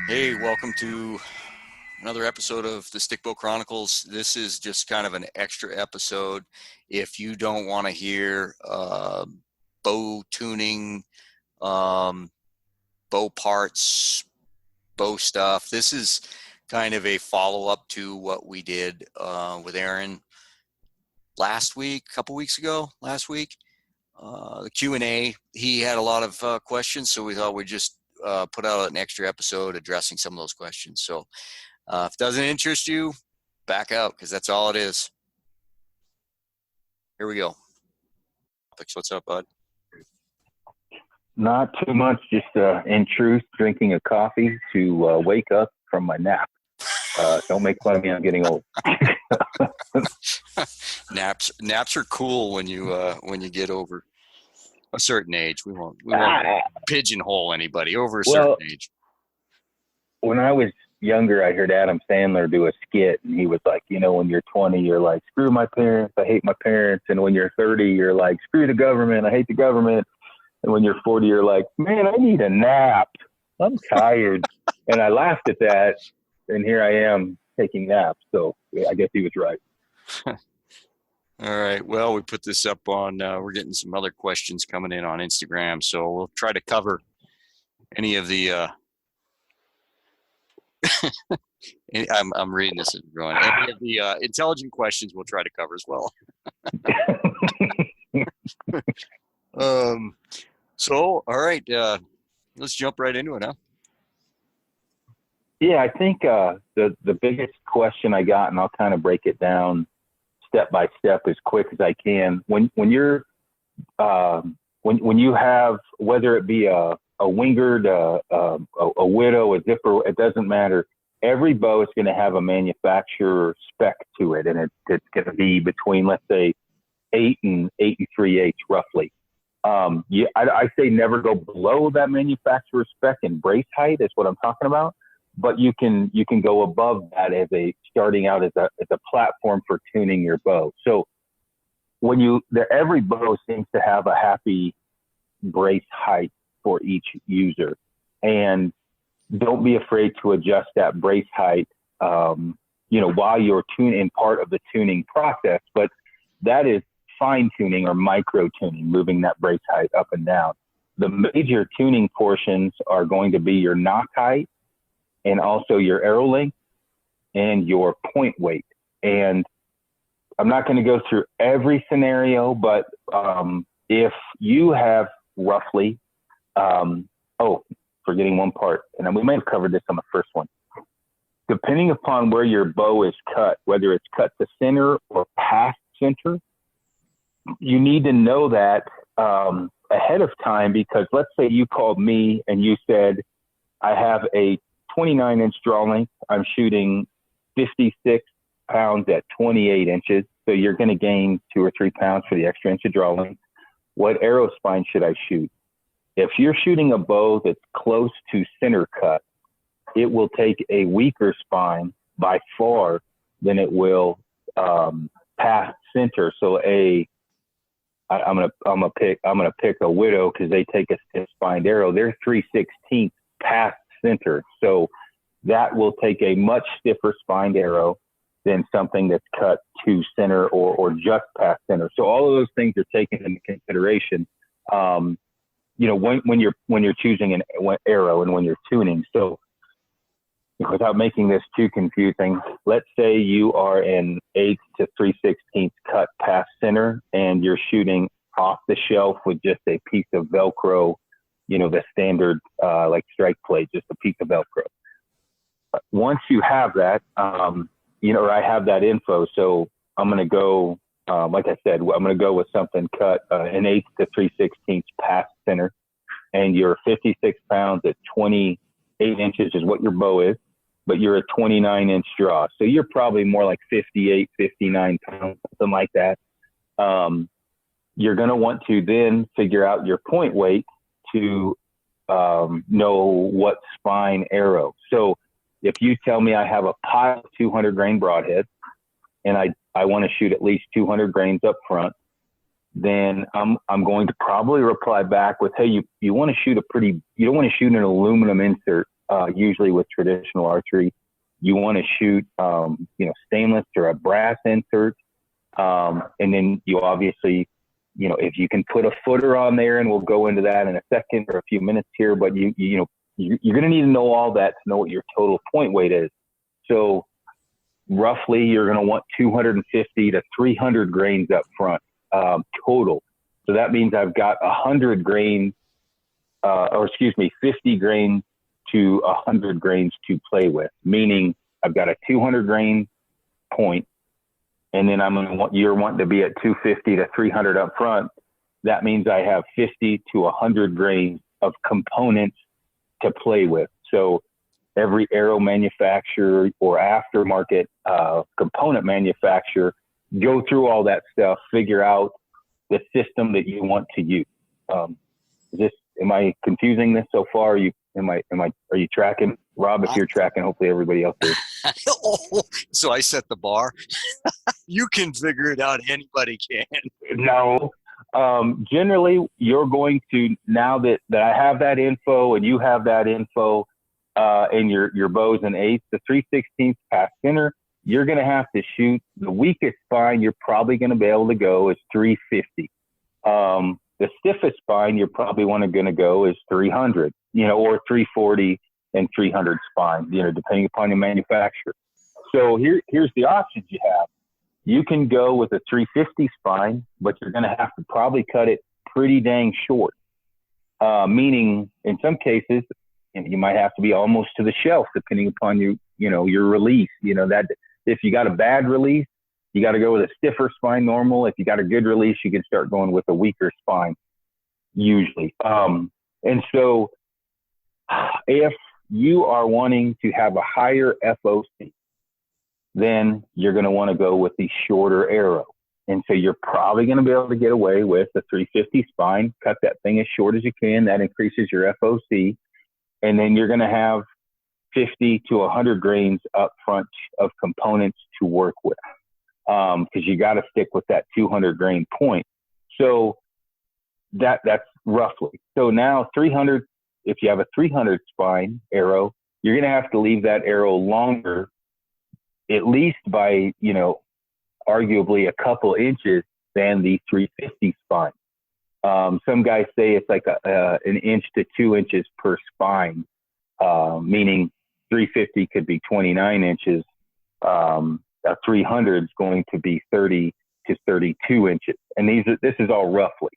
Hey, welcome to another episode of the Stickbow Chronicles. This is just kind of an extra episode. If you don't want to hear bow tuning, bow parts, bow stuff, this is kind of a follow-up to what we did with Aron last week, a couple weeks ago, last week. The Q&A, he had a lot of questions, so we thought we'd just put out an extra episode addressing some of those questions. So if it doesn't interest you, back out, because that's all it is. Here we go. What's up, bud? Not too much, just in truth, drinking a coffee to wake up from my nap. Don't make fun of me, I'm getting old. Naps are cool when you get over a certain age. We won't pigeonhole anybody over a certain age. When I was younger, I heard Adam Sandler do a skit, and he was like, when you're 20, you're like, screw my parents, I hate my parents. And when you're 30, you're like, screw the government, I hate the government. And when you're 40, you're like, man, I need a nap. I'm tired. And I laughed at that, and here I am taking naps. So I guess he was right. All right. Well, we put this up on, we're getting some other questions coming in on Instagram, so we'll try to cover any of the, I'm reading this and going, any of the intelligent questions we'll try to cover as well. So, all right, let's jump right into it, huh? Yeah, I think the biggest question I got, and I'll kind of break it down step by step as quick as I can. When you're when you have, whether it be a wingard, a widow, a zipper, it doesn't matter. Every bow is going to have a manufacturer spec to it, and it's going to be between, let's say, 8 and 3/8 roughly. I say never go below that manufacturer spec in brace height is what I'm talking about. But you can go above that as starting out as a platform for tuning your bow. So every bow seems to have a happy brace height for each user, and don't be afraid to adjust that brace height, while you're tuning, part of the tuning process. But that is fine tuning or micro tuning, moving that brace height up and down. The major tuning portions are going to be your knock height, and also your arrow length and your point weight. And I'm not going to go through every scenario, but if you have roughly, forgetting one part, and we might have covered this on the first one. Depending upon where your bow is cut, whether it's cut to center or past center, you need to know that ahead of time, because let's say you called me and you said, I have a 29-inch draw length. I'm shooting 56 pounds at 28 inches. So you're going to gain 2 or 3 pounds for the extra inch of draw length. What arrow spine should I shoot? If you're shooting a bow that's close to center cut, it will take a weaker spine by far than it will past center. So I'm gonna pick a widow because they take a stiff spined arrow. They're 3/16 past center. So that will take a much stiffer spined arrow than something that's cut to center or just past center. So all of those things are taken into consideration, when you're choosing an arrow and when you're tuning. So without making this too confusing, let's say you are an 1/8 to 3/16 cut past center, and you're shooting off the shelf with just a piece of Velcro, the standard, like strike plate, just a piece of Velcro. Once you have that, or I have that info, so I'm going to go, like I said, I'm going to go with something cut an 1/8 to 3/16 past center, and you're 56 pounds at 28 inches is what your bow is, but you're a 29-inch draw. So you're probably more like 58, 59 pounds, something like that. You're going to want to then figure out your point weight to know what spine arrow. So if you tell me I have a pile of 200 grain broadheads and I want to shoot at least 200 grains up front, then I'm going to probably reply back with, hey, you want to shoot you don't want to shoot an aluminum insert usually with traditional archery. You want to shoot, stainless or a brass insert. And then you obviously, if you can put a footer on there, and we'll go into that in a second or a few minutes here, but you're going to need to know all that to know what your total point weight is. So roughly you're going to want 250 to 300 grains up front, total. So that means I've got 100 grains, 50 grains to 100 grains to play with, meaning I've got a 200 grain point, and then you're wanting to be at 250 to 300 up front. That means I have 50 to 100 grains of components to play with. So every arrow manufacturer or aftermarket component manufacturer, go through all that stuff, figure out the system that you want to use. Am I confusing this so far? Are you tracking? Rob, if you're tracking, hopefully everybody else is. Oh, so I set the bar. You can figure it out. Anybody can. No. Generally, you're going to, now that I have that info and you have that info, and your bow's an eighth to 3/16 past center, you're going to have to shoot the weakest spine you're probably going to be able to go is 350. The stiffest spine you're probably going to go is 300, or 340 and 300 spine, depending upon your manufacturer. So here's the options you have. You can go with a 350 spine, but you're going to have to probably cut it pretty dang short. Meaning in some cases, you might have to be almost to the shelf, depending upon your release. That if you got a bad release, you got to go with a stiffer spine normal. If you got a good release, you can start going with a weaker spine, usually. And so if you are wanting to have a higher FOC, then you're going to want to go with the shorter arrow. And so you're probably going to be able to get away with a 350 spine, cut that thing as short as you can. That increases your FOC. And then you're going to have 50 to 100 grains up front of components to work with. Because you got to stick with that 200 grain point. So that's roughly. So now 300, if you have a 300 spine arrow, you're going to have to leave that arrow longer, at least by, arguably a couple inches than the 350 spine. Some guys say it's like an inch to 2 inches per spine, meaning 350 could be 29 inches. A 300 is going to be 30 to 32 inches. And this is all roughly.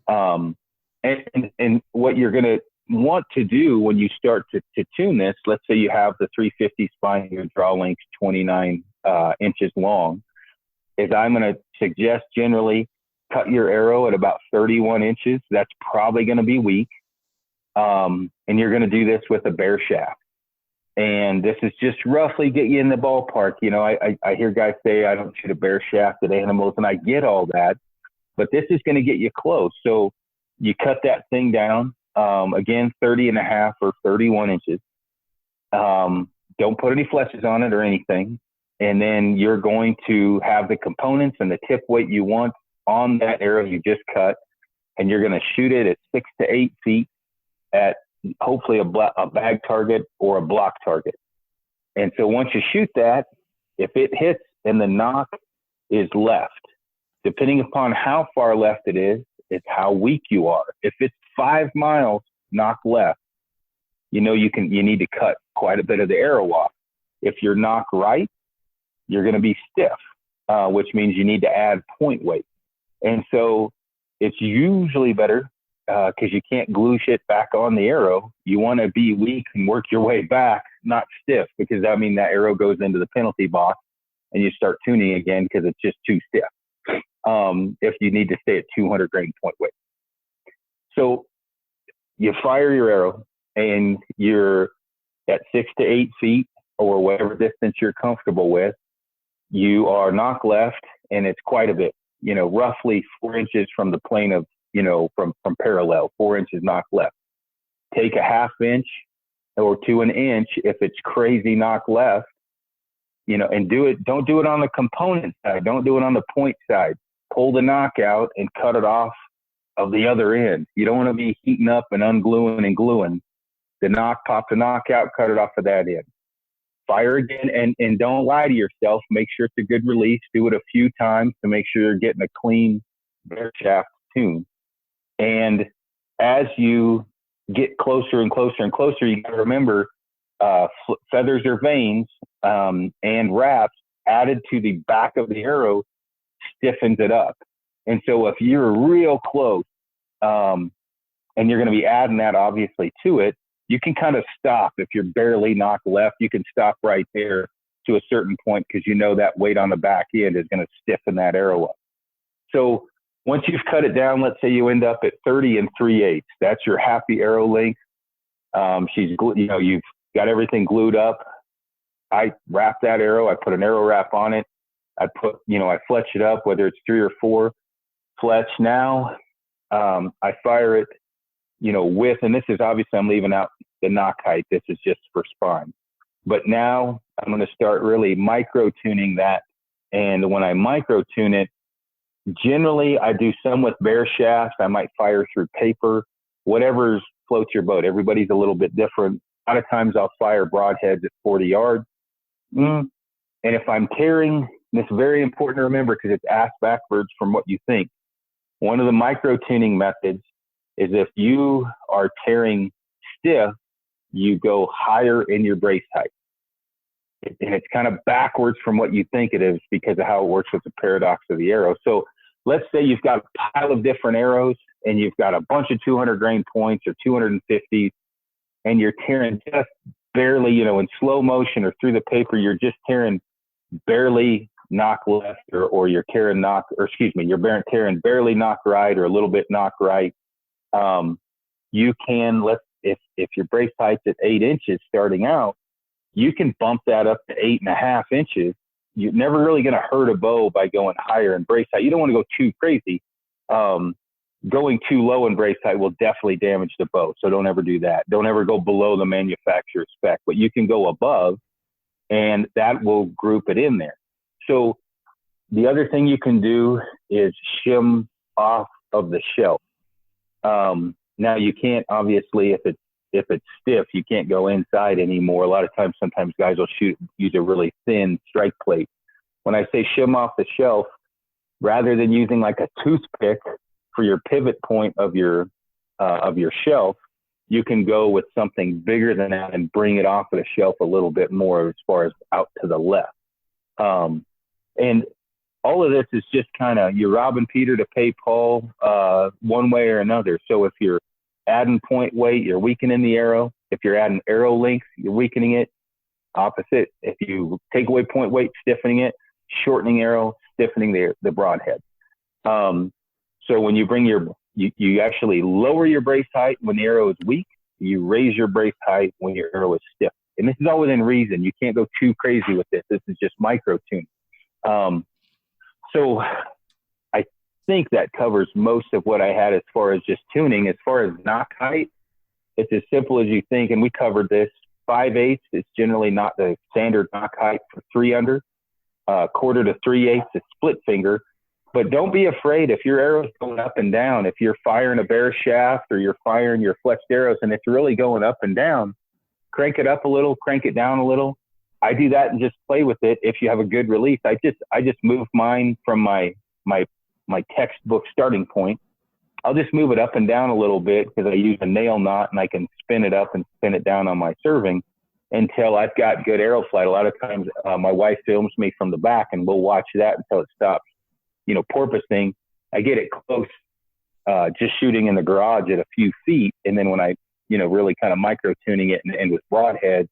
And what you're going to want to do when you start to tune this, let's say you have the 350 spine, your draw length 29 inches long, is I'm going to suggest generally cut your arrow at about 31 inches. That's probably going to be weak. And you're going to do this with a bare shaft. And this is just roughly get you in the ballpark. I hear guys say, I don't shoot a bare shaft at animals, and I get all that, but this is going to get you close. So you cut that thing down, again, 30 and a half or 31 inches. Don't put any fleshes on it or anything. And then you're going to have the components and the tip weight you want on that arrow you just cut. And you're going to shoot it at 6 to 8 feet at hopefully a bag target or a block target. And so once you shoot that, if it hits and the knock is left, depending upon how far left it is, it's how weak you are. If it's 5 miles knock left, you need to cut quite a bit of the arrow off. If you're knock right, you're going to be stiff, which means you need to add point weight. And so it's usually better, because you can't glue shit back on the arrow. You want to be weak and work your way back, not stiff, because that means that arrow goes into the penalty box and you start tuning again because it's just too stiff. If you need to stay at 200 grain point weight. So you fire your arrow and you're at 6 to 8 feet or whatever distance you're comfortable with. You are knock left, and it's quite a bit, roughly 4 inches from the plane of, from parallel, 4 inches knock left. Take a half inch or to an inch if it's crazy knock left, and do it. Don't do it on the component side. Don't do it on the point side. Pull the knock out and cut it off of the other end. You don't want to be heating up and ungluing and gluing. The nock, pop the nock out, cut it off of that end. Fire again, and don't lie to yourself. Make sure it's a good release. Do it a few times to make sure you're getting a clean bear shaft tune. And as you get closer and closer and closer, you got to remember feathers or veins and wraps added to the back of the arrow stiffens it up. And so if you're real close and you're going to be adding that obviously to it, you can kind of stop. If you're barely knocked left, you can stop right there to a certain point because you know that weight on the back end is going to stiffen that arrow up. So once you've cut it down, let's say you end up at 30 3/8. That's your happy arrow length. You've got everything glued up. I wrap that arrow. I put an arrow wrap on it. I fletch it up, whether it's 3 or 4 fletch. Now I fire it, with, and this is obviously I'm leaving out the knock height. This is just for spine. But now I'm going to start really micro tuning that. And when I micro tune it, generally I do some with bare shafts. I might fire through paper, whatever floats your boat. Everybody's a little bit different. A lot of times I'll fire broadheads at 40 yards. And if I'm tearing, this is very important to remember because it's ass backwards from what you think. One of the micro tuning methods is if you are tearing stiff, you go higher in your brace height. And it's kind of backwards from what you think it is because of how it works with the paradox of the arrow. So let's say you've got a pile of different arrows and you've got a bunch of 200 grain points or 250, and you're tearing just barely, in slow motion or through the paper, you're just tearing barely knock left or you're tearing you're tearing barely knock right or a little bit knock right. You can, if your brace height's at 8 inches starting out, you can bump that up to 8.5 inches. You're never really going to hurt a bow by going higher in brace height. You don't want to go too crazy. Going too low in brace height will definitely damage the bow. So don't ever do that. Don't ever go below the manufacturer's spec, but you can go above and that will group it in there. So the other thing you can do is shim off of the shelf. Now you can't, obviously, if it's stiff, you can't go inside anymore. A lot of times, sometimes guys will use a really thin strike plate. When I say shim off the shelf, rather than using like a toothpick for your pivot point of your shelf, you can go with something bigger than that and bring it off of the shelf a little bit more as far as out to the left. And all of this is just kind of, you're robbing Peter to pay Paul one way or another. So if you're adding point weight, you're weakening the arrow. If you're adding arrow length, you're weakening it. Opposite. If you take away point weight, stiffening it, shortening arrow, stiffening the broadhead. So when you bring you actually lower your brace height when the arrow is weak. You raise your brace height when your arrow is stiff. And this is all within reason. You can't go too crazy with this. This is just micro tuning. So I think that covers most of what I had as far as just tuning. As far as knock height, it's as simple as you think, and we covered this. 5/8 is generally not the standard knock height for 3 under. 1/4 to 3/8 is split finger. But don't be afraid if your arrow's going up and down. If you're firing a bare shaft or you're firing your flexed arrows and it's really going up and down, crank it up a little, crank it down a little. I do that and just play with it. If you have a good release, I just move mine from my textbook starting point. I'll just move it up and down a little bit because I use a nail knot and I can spin it up and spin it down on my serving until I've got good arrow flight. A lot of times my wife films me from the back and we'll watch that until it stops, porpoising. I get it close, just shooting in the garage at a few feet. And then when I, really kind of micro tuning it and with broadheads,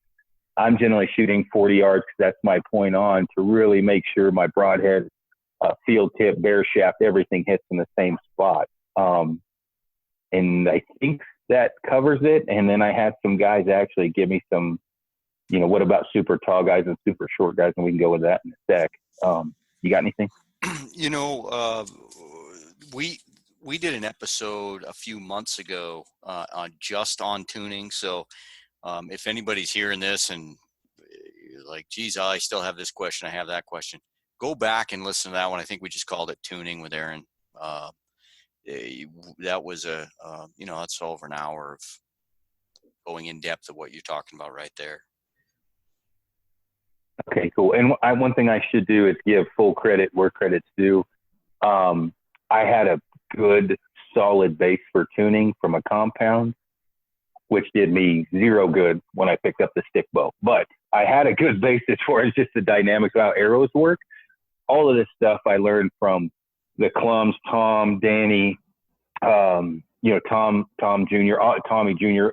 I'm generally shooting 40 yards because that's my point on to really make sure my broadhead, field tip, bare shaft, everything hits in the same spot. And I think that covers it. And then I had some guys actually give me some, what about super tall guys and super short guys? And we can go with that in a sec. You got anything? We did an episode a few months ago on tuning. So if anybody's hearing this and you're like, geez, I still have this question, I have that question, go back and listen to that one. I think we just called it Tuning with Aaron. That was that's over an hour of going in depth of what you're talking about right there. Okay, cool. And one thing I should do is give full credit where credit's due. I had a good, solid base for tuning from a compound, which did me zero good when I picked up the stick bow. But I had a good base as far as just the dynamics of how arrows work. All of this stuff I learned from the Clums, Tom, Danny, Tom Jr., Tommy Jr.,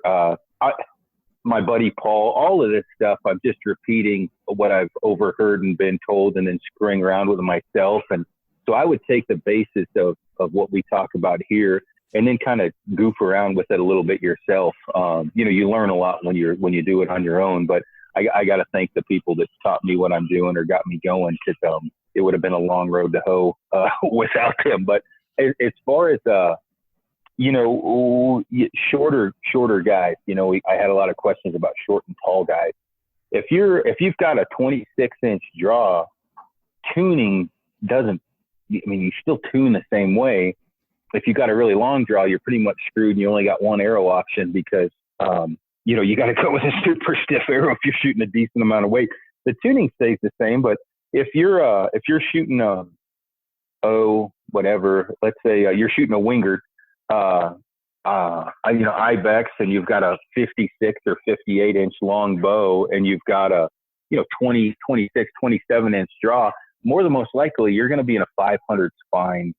my buddy Paul. All of this stuff, I'm just repeating what I've overheard and been told, and then screwing around with it myself. And so I would take the basis of what we talk about here, and then kind of goof around with it a little bit yourself. You learn a lot when you do it on your own. But I got to thank the people that taught me what I'm doing or got me going, because it would have been a long road to hoe without them. But as far as shorter guys, I had a lot of questions about short and tall guys. If you've got a 26-inch draw, tuning doesn't. I mean, you still tune the same way. If you got a really long draw, you're pretty much screwed, and you only got one arrow option, because you got to go with a super stiff arrow if you're shooting a decent amount of weight. The tuning stays the same, but if you're shooting let's say you're shooting a Wingard, ibex, and you've got a 56 or 58 inch long bow, and you've got a 20, 26, 27 inch draw, more than most likely you're going to be in a 500 spine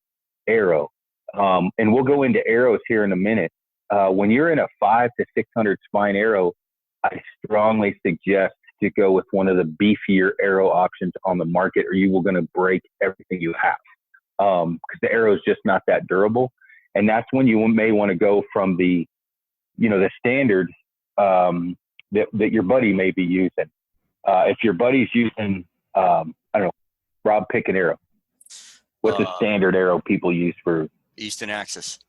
arrow. And we'll go into arrows here in a minute. When you're in a 500 to 600 spine arrow, I strongly suggest to go with one of the beefier arrow options on the market, or you will going to break everything you have, because the arrow is just not that durable. And that's when you may want to go from the standard that your buddy may be using. If your buddy's using, Rob, pick an arrow. What's the standard arrow people use for Easton Axis?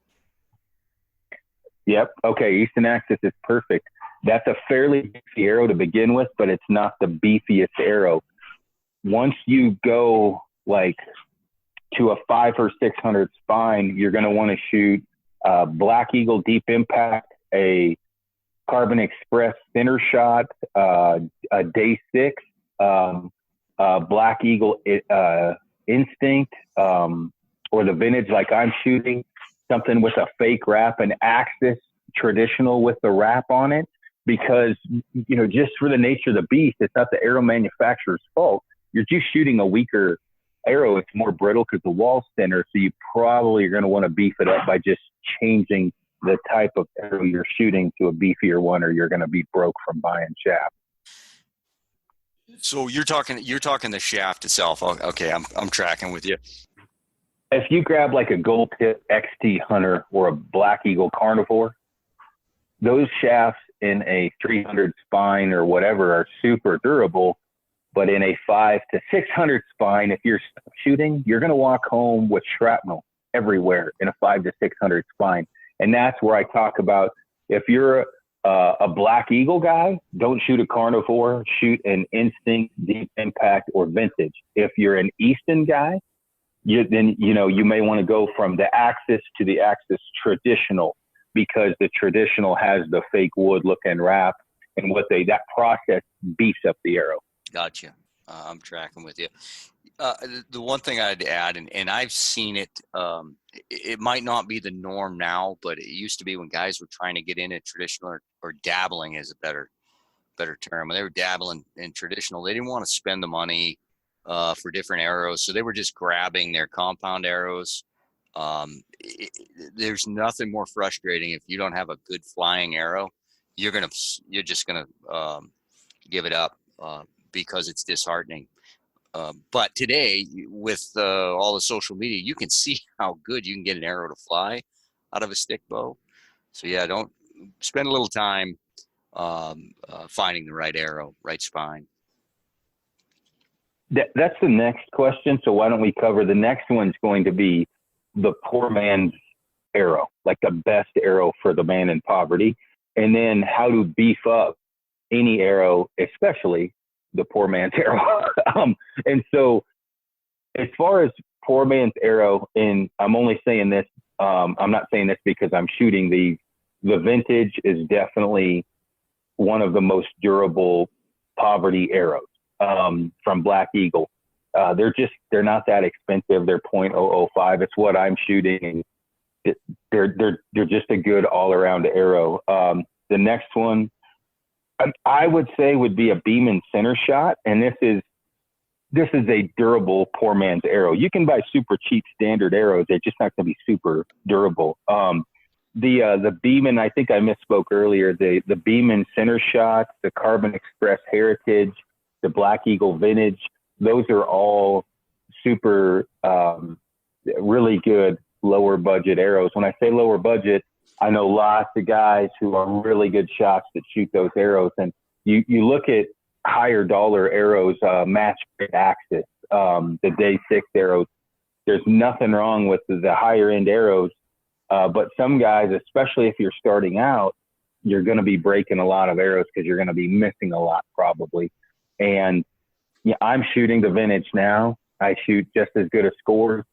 Yep. Okay. Easton Axis is perfect. That's a fairly beefy arrow to begin with, but it's not the beefiest arrow. Once you go to a 500 or 600 spine, you're going to want to shoot Black Eagle Deep Impact, a Carbon Express thinner shot, a Day 6, Black Eagle Instinct, or the vintage like I'm shooting, something with a fake wrap, an Axis traditional with the wrap on it, because, just for the nature of the beast, it's not the arrow manufacturer's fault. You're just shooting a weaker arrow. It's more brittle because the wall's thinner, so you probably are going to want to beef it up by just changing the type of arrow you're shooting to a beefier one, or you're going to be broke from buying shaft. So you're talking the shaft itself. Okay, I'm tracking with you. If you grab like a Gold Tip XT Hunter or a Black Eagle Carnivore, those shafts in a 300 spine or whatever are super durable. But in a 500 to 600 spine, if you're shooting, you're going to walk home with shrapnel everywhere in a 500 to 600 spine. And that's where I talk about, if you're a Black Eagle guy, don't shoot a Carnivore, shoot an Instinct, Deep Impact, or Vintage. If you're an Easton guy, you may want to go from the Axis to the Axis Traditional, because the Traditional has the fake wood looking wrap, and that process beefs up the arrow. Gotcha. I'm tracking with you. The one thing I'd add, and I've seen it, it might not be the norm now, but it used to be when guys were trying to get into traditional, or dabbling is a better term. When they were dabbling in traditional, they didn't want to spend the money for different arrows, so they were just grabbing their compound arrows. There's nothing more frustrating if you don't have a good flying arrow. You're just gonna give it up because it's disheartening. But today, with all the social media, you can see how good you can get an arrow to fly out of a stick bow. So yeah, don't spend a little time finding the right arrow, right spine. That's the next question. So why don't we cover the next one's going to be the poor man's arrow, like the best arrow for the man in poverty, and then how to beef up any arrow, especially the poor man's arrow. And so as far as poor man's arrow, and I'm only saying this, I'm not saying this because I'm shooting the vintage is definitely one of the most durable poverty arrows from Black Eagle. They're not that expensive. They're .005. It's what I'm shooting, and they're just a good all around arrow. The next one I would say would be a Beeman center shot, and this is a durable poor man's arrow. You can buy super cheap standard arrows; they're just not going to be super durable. The Beeman, I think I misspoke earlier. The Beeman center shot, the Carbon Express Heritage, the Black Eagle Vintage. Those are all super, really good lower budget arrows. When I say lower budget, I know lots of guys who are really good shots that shoot those arrows. And you look at higher dollar arrows, match axis, the day 6 arrows. There's nothing wrong with the higher end arrows. But some guys, especially if you're starting out, you're going to be breaking a lot of arrows because you're going to be missing a lot probably. And yeah, I'm shooting the vintage now. I shoot just as good a scores.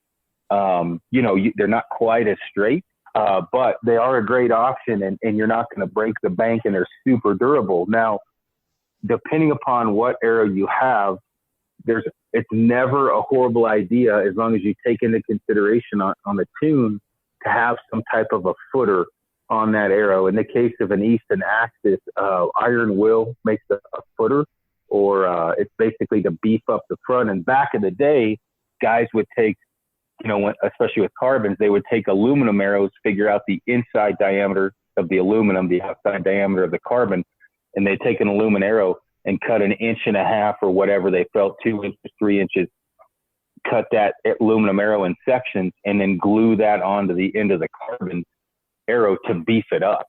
They're not quite as straight, but they are a great option, and you're not going to break the bank, and they're super durable. Now, depending upon what arrow you have, it's never a horrible idea, as long as you take into consideration on the tune, to have some type of a footer on that arrow. In the case of an Easton Axis, Iron Will makes a footer, or it's basically to beef up the front. And back in the day, guys would take, especially with carbons, they would take aluminum arrows, figure out the inside diameter of the aluminum, the outside diameter of the carbon, and they'd take an aluminum arrow and cut 1.5 inches or whatever they felt, 2 inches, 3 inches, cut that aluminum arrow in sections, and then glue that onto the end of the carbon arrow to beef it up.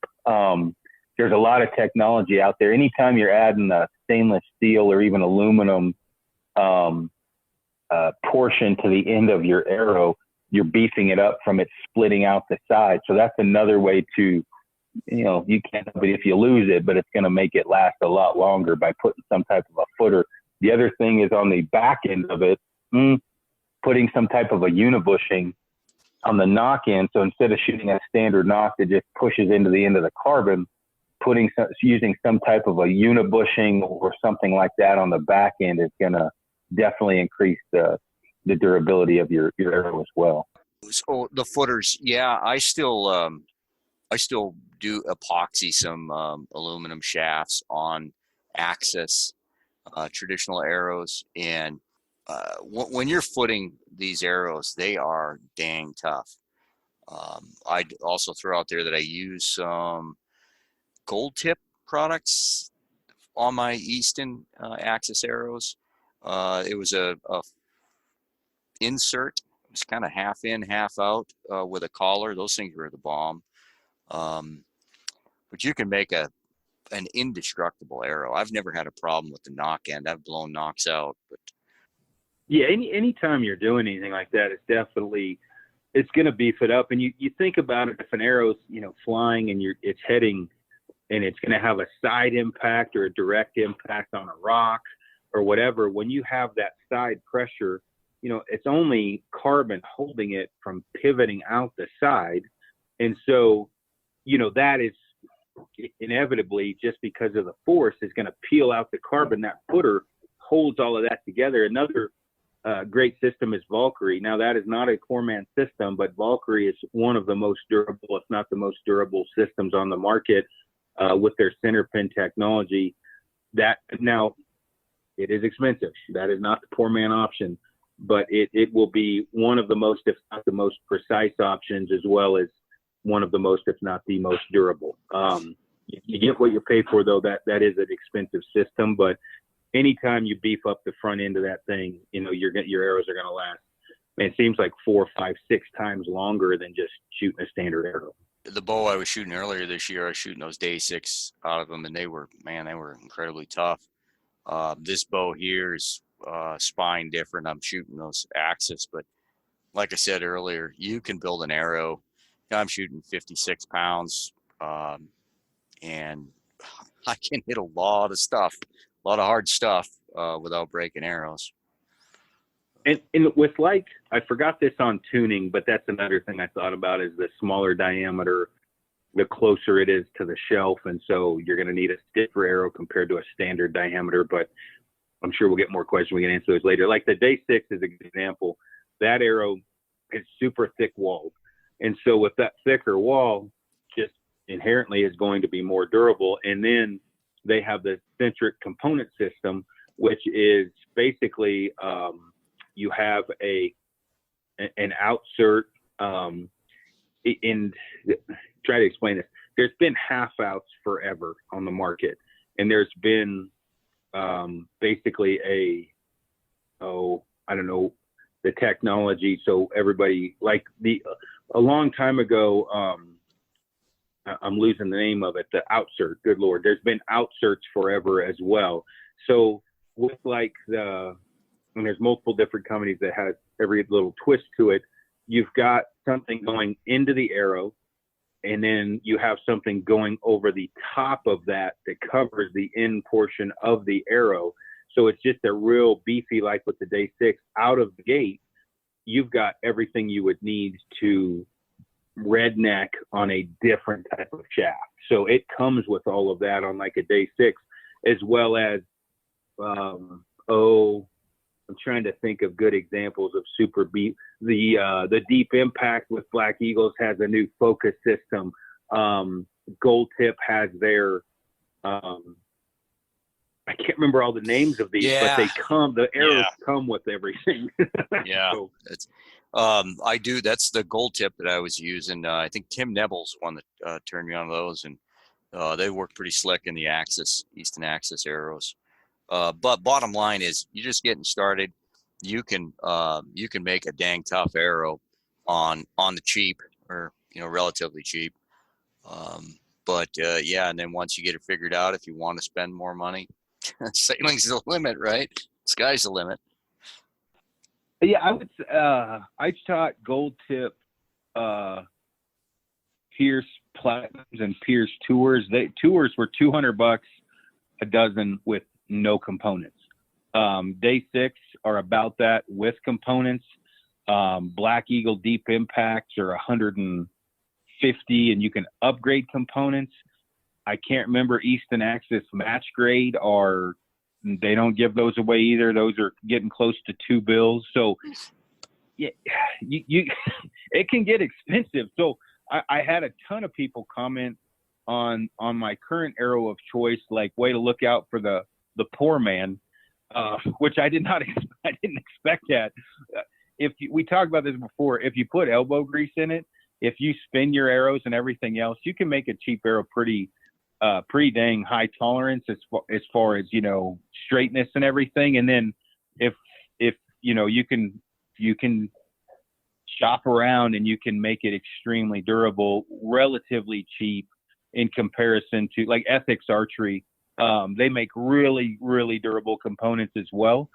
There's a lot of technology out there. Anytime you're adding a stainless steel or even aluminum portion to the end of your arrow, you're beefing it up from it splitting out the side. So that's another way to, you can't help it if you lose it, but it's going to make it last a lot longer by putting some type of a footer. The other thing is on the back end of it, putting some type of a unibushing on the knock end. So instead of shooting a standard knock that just pushes into the end of the carbon, using some type of a unibushing or something like that on the back end is going to definitely increase the durability of your arrow as well. So the footers, yeah, I still do epoxy some aluminum shafts on Axis traditional arrows, and when you're footing these arrows, they are dang tough. I'd also throw out there that I use some gold tip products on my Easton Axis arrows. It was a insert. It was kind of half in, half out with a collar. Those things were the bomb. But you can make an indestructible arrow. I've never had a problem with the knock end. I've blown knocks out. But yeah, anytime you're doing anything like that, it's going to beef it up. And you think about it, if an arrow's flying and it's heading, and it's going to have a side impact or a direct impact on a rock or whatever, when you have that side pressure, it's only carbon holding it from pivoting out the side. And so, that is inevitably, just because of the force, is going to peel out the carbon. That footer holds all of that together. Another great system is Valkyrie. Now, that is not a Corman system, but Valkyrie is one of the most durable, if not the most durable systems on the market with their center pin technology. That now, it is expensive. That is not the poor man option, but it will be one of the most, if not the most precise options, as well as one of the most, if not the most durable. You get what you pay for, though. That is an expensive system, but anytime you beef up the front end of that thing, your arrows are going to last. It seems like 4, 5, 6 times longer than just shooting a standard arrow. the bow I was shooting earlier this year, I was shooting those day 6 out of them, and they were incredibly tough. This bow here is spine different. I'm shooting those Axis, but like I said earlier, you can build an arrow. I'm shooting 56 pounds, and I can hit a lot of stuff, a lot of hard stuff without breaking arrows. And with, like, I forgot this on tuning, but that's another thing I thought about, is the smaller diameter the closer it is to the shelf. And so you're going to need a stiffer arrow compared to a standard diameter, but I'm sure we'll get more questions. We can answer those later. Like the Day 6 is a good example. That arrow is super thick walled. And so with that thicker wall, just inherently is going to be more durable. And then they have the centric component system, which is basically you have an outsert, and try to explain this. There's been half outs forever on the market, and there's been basically I don't know the technology. So everybody, like a long time ago, I'm losing the name of it, the outsert. Good Lord, there's been outserts forever as well. So with like and there's multiple different companies that has every little twist to it. You've got something going into the arrow, and then you have something going over the top of that covers the end portion of the arrow. So it's just a real beefy, like with the Day 6 out of the gate, you've got everything you would need to redneck on a different type of shaft. So it comes with all of that on like a Day 6, as well as, I'm trying to think of good examples of super beat. The Deep Impact with Black Eagles has a new focus system. Gold Tip has their, I can't remember all the names of these, but the arrows come with everything. Yeah. So, It's, I do. That's the Gold Tip that I was using. I think Tim Nebel's one that turned me on to those, and they work pretty slick in the Easton Axis arrows. But bottom line is, you're just getting started. You can make a dang tough arrow on the cheap, or relatively cheap. But and then once you get it figured out, if you want to spend more money, sailing's the limit, right? Sky's the limit. yeah, I taught Gold Tip, Pierce Platinums and Pierce Tours. Tours were $200 a dozen with no components. Day 6 are about that with components. Black Eagle Deep Impacts are $150, and you can upgrade components. I can't remember Easton Axis Match Grade they don't give those away either. Those are getting close to $2 bills. So yeah, you it can get expensive. So I had a ton of people comment on my current arrow of choice, like, way to look out for the poor man, which I didn't expect that. We talked about this before, if you put elbow grease in it, if you spin your arrows and everything else, you can make a cheap arrow pretty dang high tolerance as far as straightness and everything. And then if you can shop around and you can make it extremely durable, relatively cheap in comparison to like Ethics Archery. They make really, really durable components as well,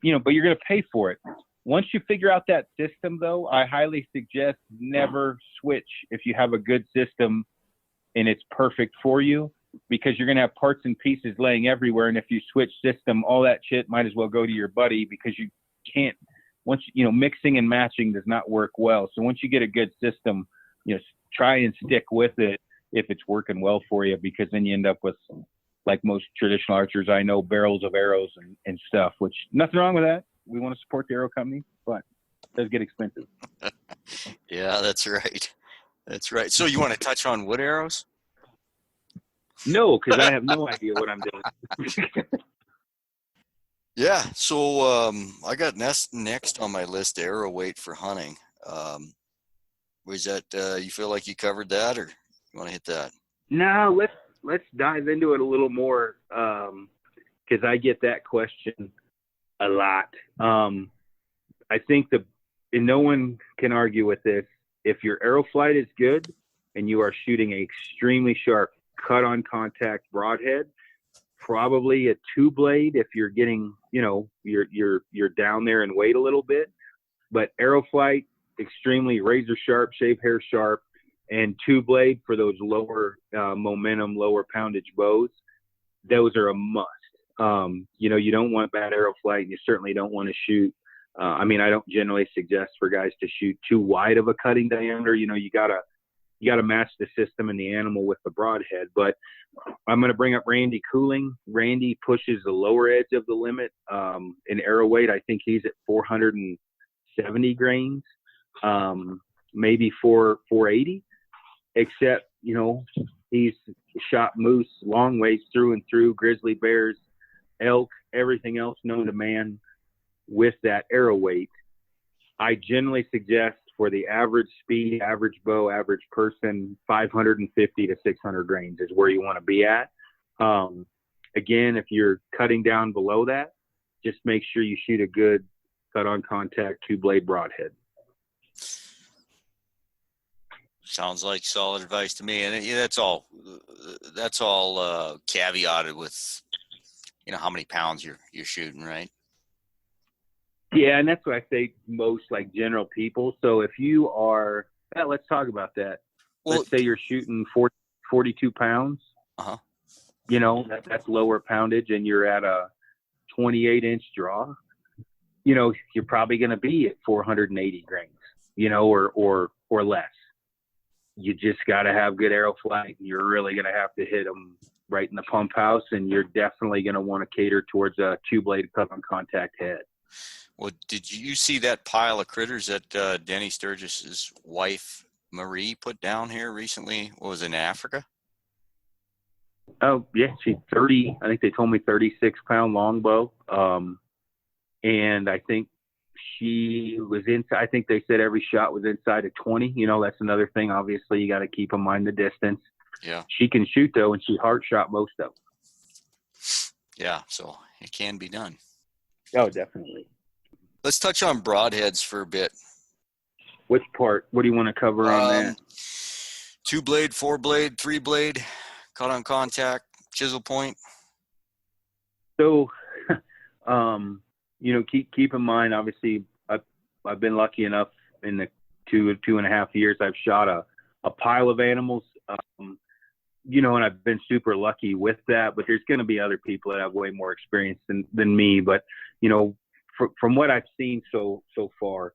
but you're going to pay for it. Once you figure out that system, though, I highly suggest never switch if you have a good system and it's perfect for you, because you're going to have parts and pieces laying everywhere. And if you switch system, all that shit might as well go to your buddy, because you can't, mixing and matching does not work well. So once you get a good system, try and stick with it if it's working well for you, because then you end up with, like most traditional archers I know, barrels of arrows and stuff, which nothing wrong with that. We want to support the arrow company, but it does get expensive. Yeah, that's right. That's right. So you want to touch on wood arrows? No, because I have no idea what I'm doing. Yeah. So I got next on my list, arrow weight for hunting. Was that you feel like you covered that, or you want to hit that? No, let's dive into it a little more, because I get that question a lot. I think and no one can argue with this. If your arrow flight is good and you are shooting an extremely sharp cut on contact broadhead, probably a 2-blade if you're getting, you're down there in weight a little bit. But arrow flight, extremely razor sharp, shave hair sharp, and 2-blade for those lower momentum, lower poundage bows. Those are a must. You don't want bad arrow flight, and you certainly don't want to shoot. I don't generally suggest for guys to shoot too wide of a cutting diameter. You gotta you got to match the system and the animal with the broadhead. But I'm going to bring up Randy Cooling. Randy pushes the lower edge of the limit in arrow weight. I think he's at 470 grains, maybe 480, except, you know, he's shot moose long ways through and through, grizzly bears, elk, everything else known to man with that arrow weight. I generally suggest for the average speed, average bow, average person, 550 to 600 grains is where you want to be at. Again, if you're cutting down below that, just make sure you shoot a good cut on contact 2-blade broadhead. Sounds like solid advice to me. And that's all caveated with, you know, how many pounds you're shooting, right? Yeah, and that's what I say most like general people. So if you are, let's talk about that. Well, let's say you're shooting 42 pounds. You know, that's lower poundage, and you're at a 28-inch draw. You know, you're probably going to be at 480 grains, you know, or less. You just got to have good arrow flight. You're really going to have to hit them right in the pump house, and you're definitely going to want to cater towards a 2-blade cut on contact head. Well, did you see that pile of critters that Denny Sturgis's wife Marie put down here recently? What was it, in Africa? Oh yeah, she's 30. I think they told me 36-pound longbow, and I think she was inside. I think they said every shot was inside of 20. You know, that's another thing. Obviously, you got to keep in mind the distance. Yeah. She can shoot though, and she heart shot most of them. Yeah, so it can be done. Oh, definitely. Let's touch on broadheads for a bit. Which part? What do you want to cover on that? 2-blade, 4-blade, 3-blade, cut on contact, chisel point. So, you know, keep in mind. Obviously, I've been lucky enough in the 2.5 years I've shot a pile of animals. You know, and I've been super lucky with that. But there's going to be other people that have way more experience than me. But you know, from what I've seen so far,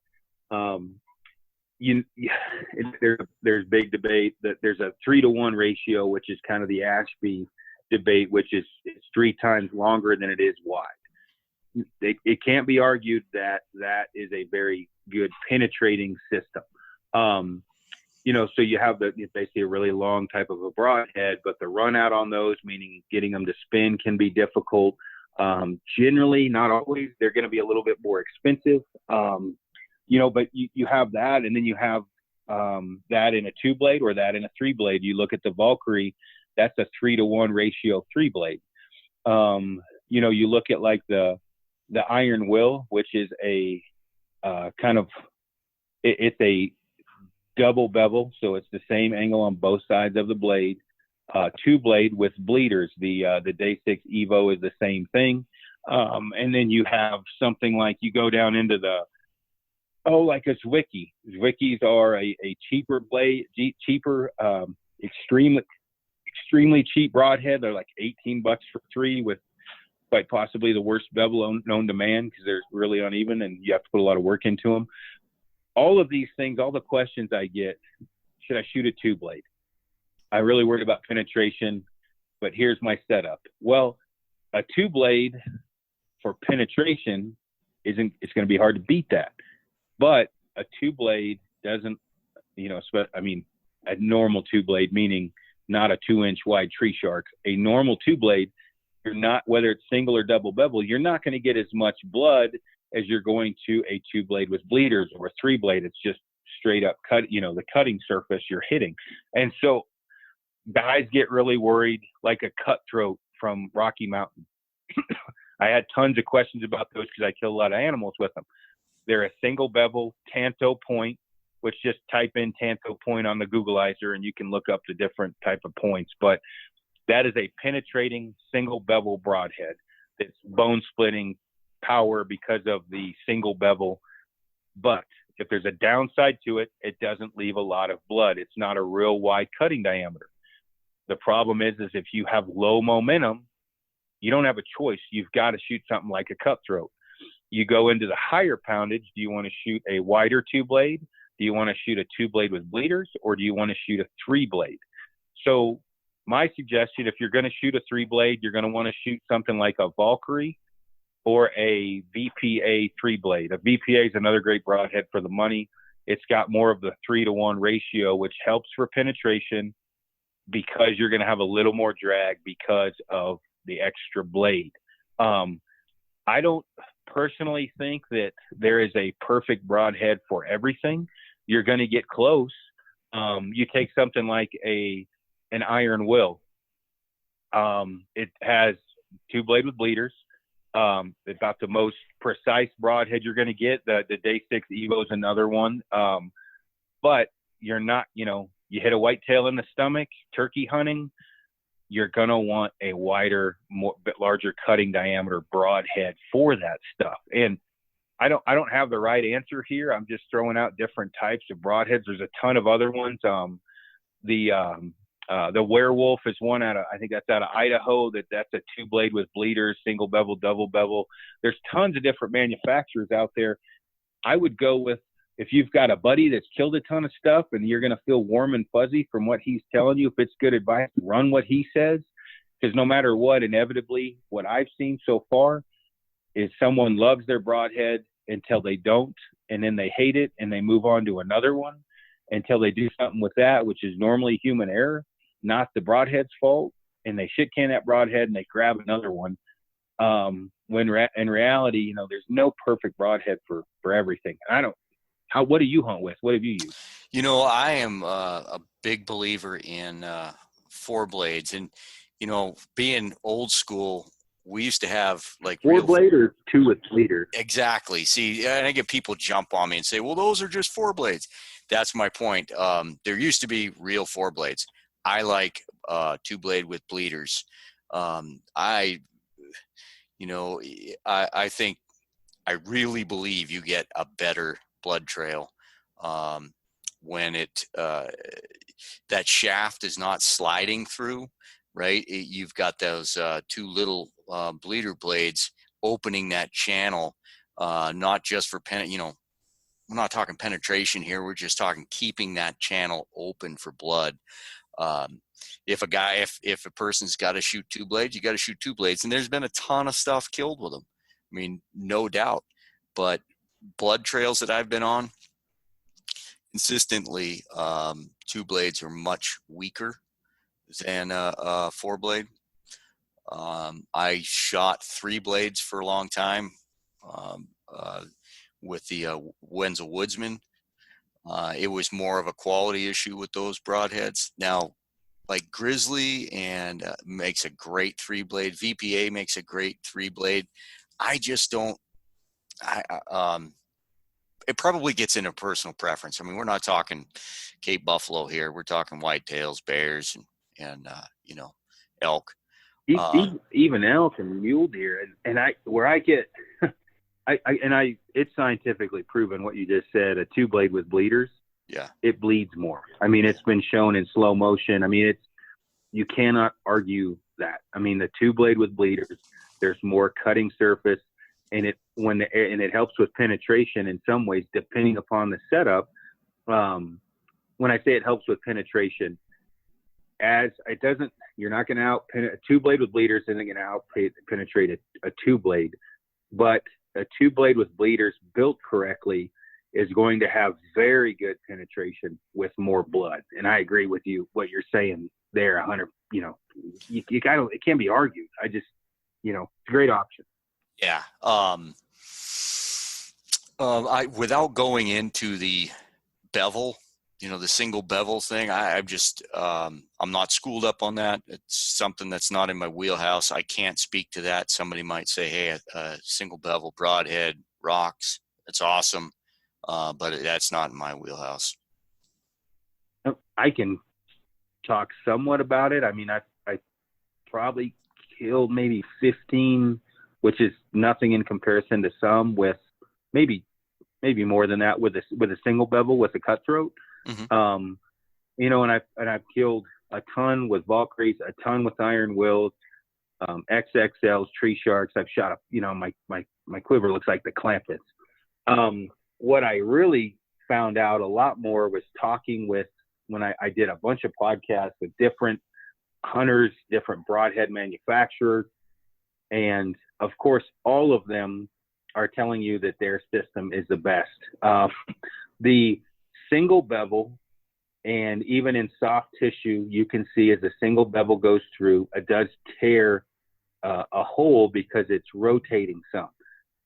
there's big debate that there's a 3-to-1 ratio, which is kind of the Ashby debate, which is it's 3 times longer than it is wide. It can't be argued that is a very good penetrating system. You know, so you have basically a really long type of a broadhead, but the run out on those, meaning getting them to spin, can be difficult. Generally, not always. They're going to be a little bit more expensive. You know, but you have that, and then you have that in a 2-blade or that in a 3-blade. You look at the Valkyrie, that's a 3-to-1 ratio 3-blade. You know, you look at like the Iron Will, which is a it's a double bevel, so it's the same angle on both sides of the blade. 2-blade with bleeders. The Day 6 Evo is the same thing. And then you have something like you go down into like a Zwickey. Zwickeys are a cheaper blade, extremely cheap broadhead. They're like $18 for 3 with quite possibly the worst bevel known to man because they're really uneven and you have to put a lot of work into them. All of these things, all the questions I get, should I shoot a 2-blade? I really worried about penetration, but here's my setup. Well, a 2-blade for penetration it's going to be hard to beat that. But a 2-blade doesn't, you know, a normal 2-blade, meaning not a 2-inch wide tree shark. A normal 2-blade, you're not, whether it's single or double bevel, you're not going to get as much blood as you're going to a 2-blade with bleeders or a 3-blade. It's just straight up cut, you know, the cutting surface you're hitting. And so guys get really worried, like a cutthroat from Rocky Mountain. I had tons of questions about those because I kill a lot of animals with them. They're a single bevel Tanto point, which just type in Tanto point on the Googleizer and you can look up the different type of points. But that is a penetrating single bevel broadhead. It's bone splitting power because of the single bevel. But if there's a downside to it, it doesn't leave a lot of blood. It's not a real wide cutting diameter. The problem is if you have low momentum, you don't have a choice. You've got to shoot something like a cutthroat. You go into the higher poundage. Do you want to shoot a wider 2-blade? Do you want to shoot a 2-blade with bleeders, or do you want to shoot a 3-blade? So my suggestion, if you're going to shoot a 3-blade, you're going to want to shoot something like a Valkyrie or a VPA 3-blade. A VPA is another great broadhead for the money. It's got more of the 3-to-1 ratio, which helps for penetration because you're going to have a little more drag because of the extra blade. I don't personally think that there is a perfect broadhead for everything. You're going to get close. You take something like an Iron Will. It has 2-blade with bleeders. About the most precise broadhead you're going to get. The Day 6 Evo is another one. But you're not, you hit a whitetail in the stomach, turkey hunting, you're going to want a wider, bit larger cutting diameter broadhead for that stuff. And I don't have the right answer here. I'm just throwing out different types of broadheads. There's a ton of other ones. The Werewolf is one I think that's out of Idaho. That's a 2-blade with bleeders, single bevel, double bevel. There's tons of different manufacturers out there. I would go with, if you've got a buddy that's killed a ton of stuff and you're going to feel warm and fuzzy from what he's telling you, if it's good advice, run what he says. Because no matter what, inevitably, what I've seen so far is someone loves their broadhead until they don't, and then they hate it and they move on to another one until they do something with that, which is normally human error, not the broadhead's fault, and they shit can that broadhead and they grab another one. When in reality, there's no perfect broadhead for everything. What do you hunt with? What have you used? I am a big believer in 4-blades, and being old school, we used to have like 4-blade or 2 with bleeder. Exactly. See, and I get people jump on me and say, well, those are just 4-blades. That's my point. There used to be real 4-blades. I like 2-blade with bleeders. I think, I really believe you get a better blood trail when that shaft is not sliding through, right? You've got those 2 little bleeder blades opening that channel, not just for we're not talking penetration here. We're just talking keeping that channel open for blood. If a person's got to shoot 2 blades, you got to shoot 2 blades. And there's been a ton of stuff killed with them. I mean, no doubt. But blood trails that I've been on, consistently, 2 blades are much weaker than a 4-blade. I shot 3 blades for a long time with the Wenzel Woodsman. It was more of a quality issue with those broadheads. Now, like Grizzly and makes a great 3-blade. VPA makes a great 3-blade. I just don't. It probably gets into personal preference. I mean, we're not talking Cape Buffalo here. We're talking whitetails, bears, and elk. Even elk and mule deer. And I get, it's scientifically proven what you just said. A 2-blade with bleeders, yeah, it bleeds more. I mean, it's been shown in slow motion. I mean, you cannot argue that. I mean, the 2-blade with bleeders, there's more cutting surface. And it helps with penetration in some ways, depending upon the setup. When I say it helps with penetration, you're not going to a 2-blade with bleeders isn't going to penetrate a 2-blade, but a 2-blade with bleeders built correctly is going to have very good penetration with more blood. And I agree with you, what you're saying there, 100. It can't be argued. It's a great option. Yeah. Without going into the bevel, the single bevel thing, I'm not schooled up on that. It's something that's not in my wheelhouse. I can't speak to that. Somebody might say, hey, a single bevel broadhead rocks. It's awesome. But that's not in my wheelhouse. I can talk somewhat about it. I mean, I probably killed maybe 15, which is nothing in comparison to some, with maybe more than that with a single bevel with a cutthroat. Mm-hmm. And I've killed a ton with Valkyries, a ton with Iron Wills, XXLs, tree sharks. I've shot my quiver looks like the Clampets. What I really found out a lot more was talking with, when I did a bunch of podcasts with different hunters, different broadhead manufacturers. And of course, all of them are telling you that their system is the best. The single bevel, and even in soft tissue, you can see as a single bevel goes through, it does tear a hole because it's rotating some.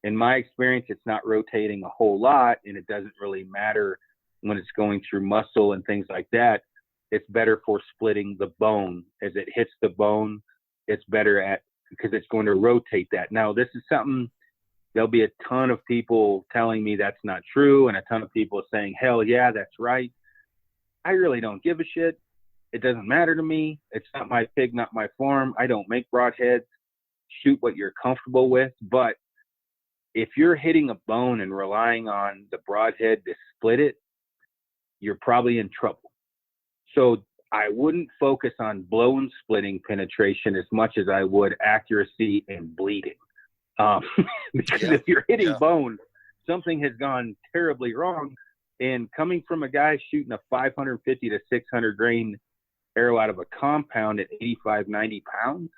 In my experience, it's not rotating a whole lot, and it doesn't really matter when it's going through muscle and things like that. It's better for splitting the bone. As it hits the bone, it's better at, because it's going to rotate that. Now, this is something, there'll be a ton of people telling me that's not true, and a ton of people saying, hell yeah, that's right. I really don't give a shit. It doesn't matter to me. It's not my pig, not my farm. I don't make broadheads. Shoot what you're comfortable with. But if you're hitting a bone and relying on the broadhead to split it, you're probably in trouble. So I wouldn't focus on blow and splitting penetration as much as I would accuracy and bleeding. Because if you're hitting bone, something has gone terribly wrong. And coming from a guy shooting a 550 to 600 grain arrow out of a compound at 85, 90 pounds,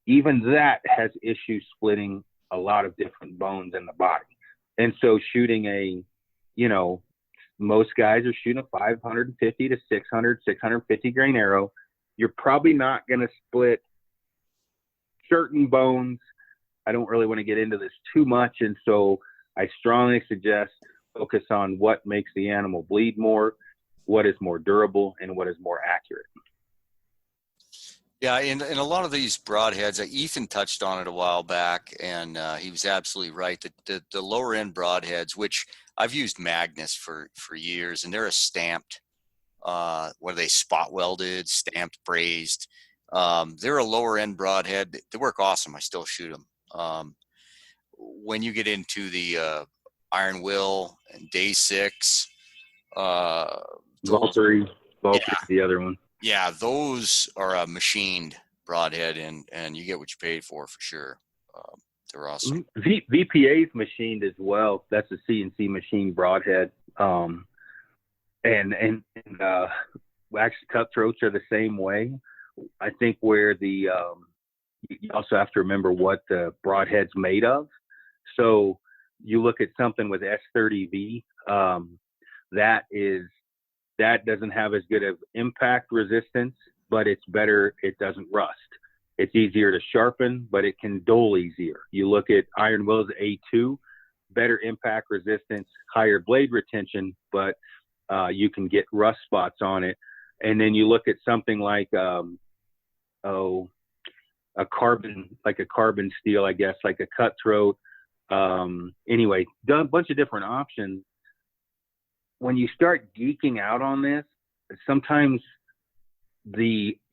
even that has issues splitting a lot of different bones in the body. And so shooting a, most guys are shooting a 550 to 600, 650 grain arrow. You're probably not going to split certain bones. I don't really want to get into this too much. And so I strongly suggest focus on what makes the animal bleed more, what is more durable, and what is more accurate. Yeah, in a lot of these broadheads, Ethan touched on it a while back, and he was absolutely right. The lower end broadheads, which I've used Magnus for years, and they're a stamped, what are they, spot welded, stamped, brazed. They're a lower end broadhead. They work awesome. I still shoot them. When you get into the Iron Will and Day 6, Valkyrie, the other one. Yeah, those are a machined broadhead, and you get what you paid for sure. They're awesome. VPA's machined as well. That's a CNC machined broadhead. And wax cutthroats are the same way. I think where you also have to remember what the broadhead's made of. So you look at something with S30V, that doesn't have as good of impact resistance, but it's better. It doesn't rust. It's easier to sharpen, but it can dull easier. You look at Iron Will's A2, better impact resistance, higher blade retention, but you can get rust spots on it. And then you look at something like a carbon steel, I guess, like a cutthroat. Anyway, done a bunch of different options. When you start geeking out on this, sometimes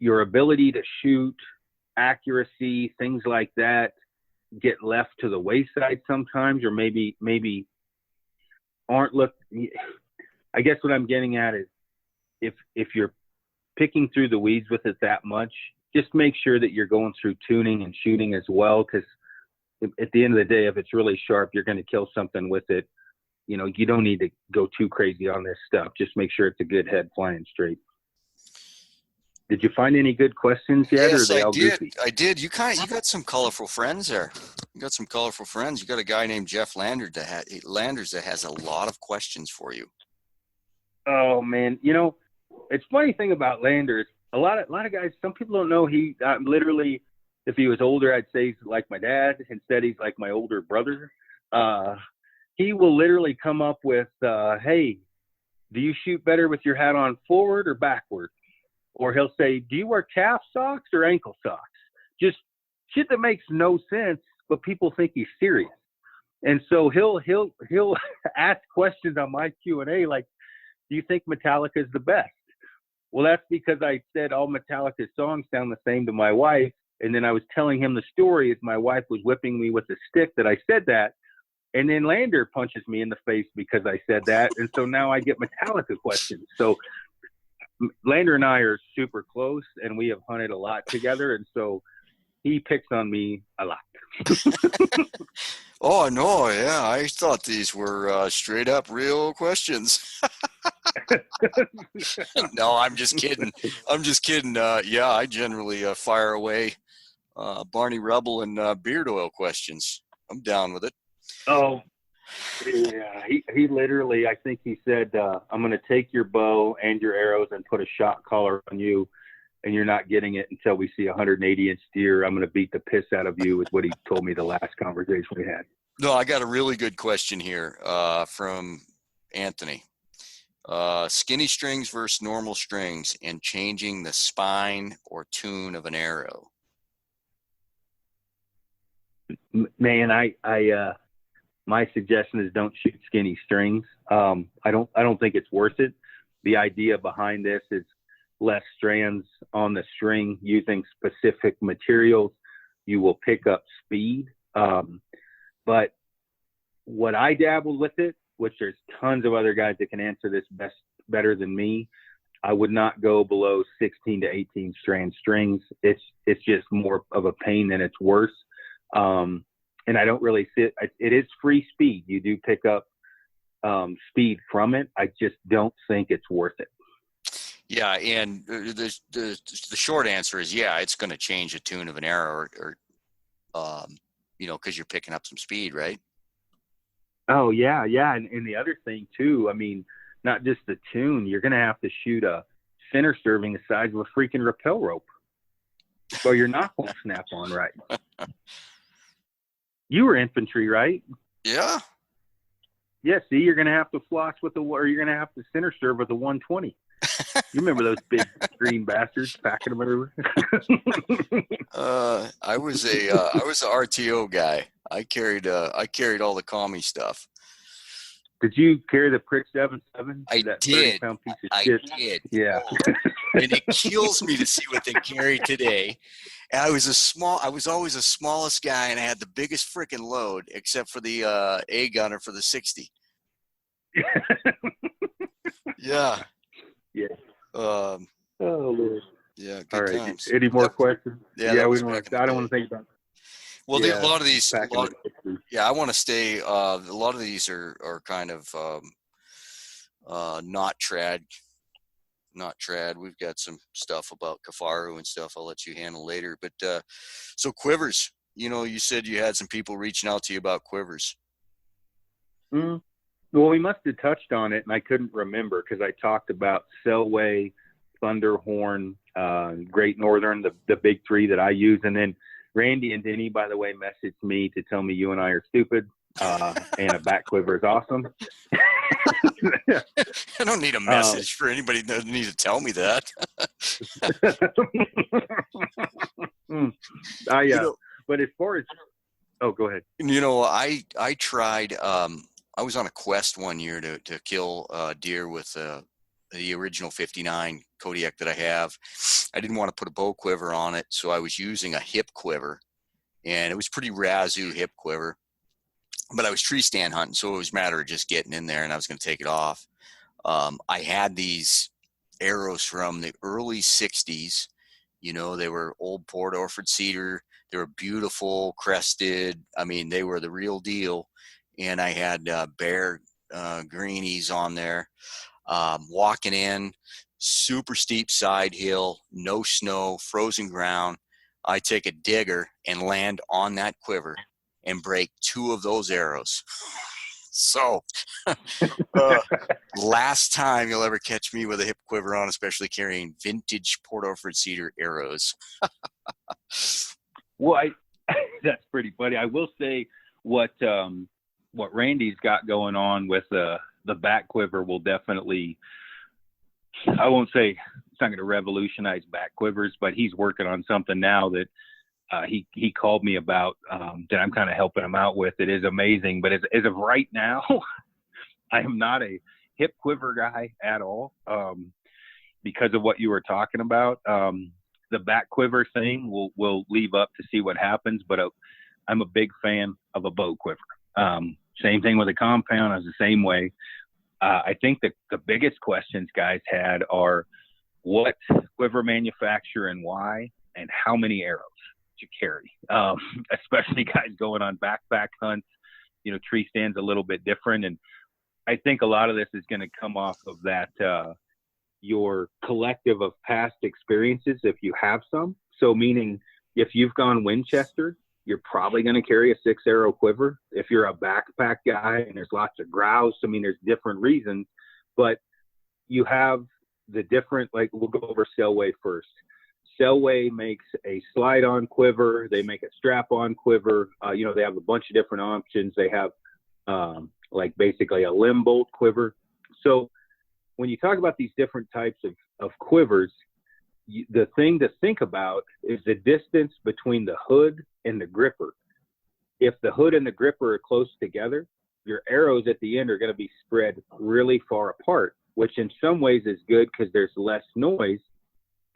your ability to shoot, accuracy, things like that get left to the wayside sometimes, or maybe aren't looked. I guess what I'm getting at is if you're picking through the weeds with it that much, just make sure that you're going through tuning and shooting as well, because at the end of the day, if it's really sharp, you're going to kill something with it. You don't need to go too crazy on this stuff. Just make sure it's a good head flying straight. Did you find any good questions yet? Yes, or are they all did. goofy? I did. You got some colorful friends there. You got some colorful friends. You got a guy named Jeff Landers that has a lot of questions for you. Oh man, it's funny thing about Landers. A lot of guys. Some people don't know he literally. If he was older, I'd say he's like my dad. Instead, he's like my older brother. He will literally come up with, hey, do you shoot better with your hat on forward or backward? Or he'll say, do you wear calf socks or ankle socks? Just shit that makes no sense, but people think he's serious. And so he'll ask questions on my Q&A like, do you think Metallica is the best? Well, that's because I said all Metallica's songs sound the same to my wife. And then I was telling him the story as my wife was whipping me with a stick that I said that. And then Lander punches me in the face because I said that. And so now I get Metallica questions. So Lander and I are super close, and we have hunted a lot together. And so he picks on me a lot. Oh, no, yeah. I thought these were straight up real questions. No, I'm just kidding. I'm just kidding. Yeah, I generally fire away Barney Rubble and beard oil questions. I'm down with it. Oh, yeah. He literally, I think he said, I'm going to take your bow and your arrows and put a shot collar on you, and you're not getting it until we see a 180-inch deer. I'm going to beat the piss out of you, is what he told me the last conversation we had. No, I got a really good question here from Anthony. Skinny strings versus normal strings and changing the spine or tune of an arrow. Man, my suggestion is don't shoot skinny strings. I don't think it's worth it. The idea behind this is less strands on the string using specific materials. You will pick up speed. But what I dabbled with it, which there's tons of other guys that can answer this better than me, I would not go below 16 to 18 strand strings. It's just more of a pain than it's worth. And I don't really see it. It is free speed. You do pick up speed from it. I just don't think it's worth it. Yeah, and the short answer is yeah, it's going to change the tune of an arrow, or because you're picking up some speed, right? Oh yeah, and the other thing too. I mean, not just the tune. You're going to have to shoot a center serving the size of a freaking rappel rope, so you're not going to snap on right. You were infantry, right? Yeah. Yeah. See, you're going to have to floss or you're going to have to center serve with a 120. You remember those big green bastards packing them everywhere? I was a RTO guy. I carried all the commie stuff. Did you carry the Prick 77? I that did. 30-pound piece of I shit? did. Yeah. And it kills me to see what they carry today. And I was always the smallest guy, and I had the biggest freaking load, except for the A gunner for the 60. Yeah. Yeah. Oh Lord. Yeah. Good All right. times. Any more questions? Yeah. We don't. I don't want to think about. Well, Yeah, a lot of these. yeah, I want to stay. A lot of these are kind of not trad. Not trad. We've got some stuff about Kafaru and stuff I'll let you handle later. But so Quivers, you said you had some people reaching out to you about Quivers. Well, we must have touched on it, and I couldn't remember because I talked about Selway, Thunderhorn, Great Northern, the big three that I use. And then Randy and Denny, by the way, messaged me to tell me you and I are stupid and a back quiver is awesome. I don't need a message for anybody. Doesn't need to tell me that. But as far as go ahead. I tried. I was on a quest one year to kill deer with the original 59 Kodiak that I have. I didn't want to put a bow quiver on it, so I was using a hip quiver, and it was pretty razoo hip quiver. But I was tree stand hunting, so it was a matter of just getting in there, and I was going to take it off. I had these arrows from the early 60s. They were old Port Orford cedar. They were beautiful, crested. I mean, they were the real deal. And I had bear greenies on there. Walking in, super steep side hill, no snow, frozen ground. I take a digger and land on that quiver and break 2 of those arrows. So last time you'll ever catch me with a hip quiver on, especially carrying vintage Port Orford cedar arrows. Well, that's pretty funny. I will say what Randy's got going on with the back quiver will definitely, I won't say it's not going to revolutionize back quivers, but he's working on something now that he called me about that I'm kind of helping him out with. It is amazing, but as of right now, I am not a hip quiver guy at all because of what you were talking about. The back quiver thing we'll leave up to see what happens, but I'm a big fan of a bow quiver. Same thing with a compound. I was the same way. I think that the biggest questions guys had are what quiver manufacturer and why, and how many arrows you carry, especially guys going on backpack hunts. tree stands a little bit different. And I think a lot of this is going to come off of that, your collective of past experiences, if you have some. So meaning if you've gone Winchester, you're probably going to carry a 6-arrow quiver. If you're a backpack guy and there's lots of grouse, I mean, there's different reasons, but you have the different, like we'll go over Selway first. Selway makes a slide-on quiver. They make a strap-on quiver. They have a bunch of different options. They have like basically a limb bolt quiver. So when you talk about these different types of quivers, the thing to think about is the distance between the hood and the gripper. If the hood and the gripper are close together, your arrows at the end are going to be spread really far apart, which in some ways is good because there's less noise,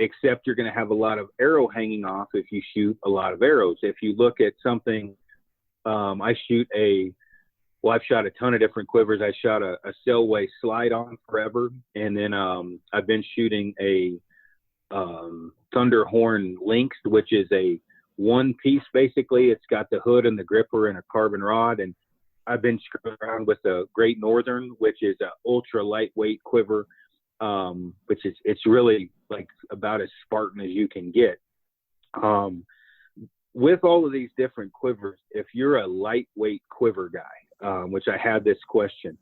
except you're going to have a lot of arrow hanging off if you shoot a lot of arrows. If you look at something, I've shot a ton of different quivers. I shot a Selway slide-on forever, and then I've been shooting a Thunderhorn Lynx, which is a one piece basically. It's got the hood and the gripper and a carbon rod, and I've been screwing around with a Great Northern, which is an ultra lightweight quiver, which is it's really like about as Spartan as you can get. With all of these different quivers, if you're a lightweight quiver guy, which I had this question,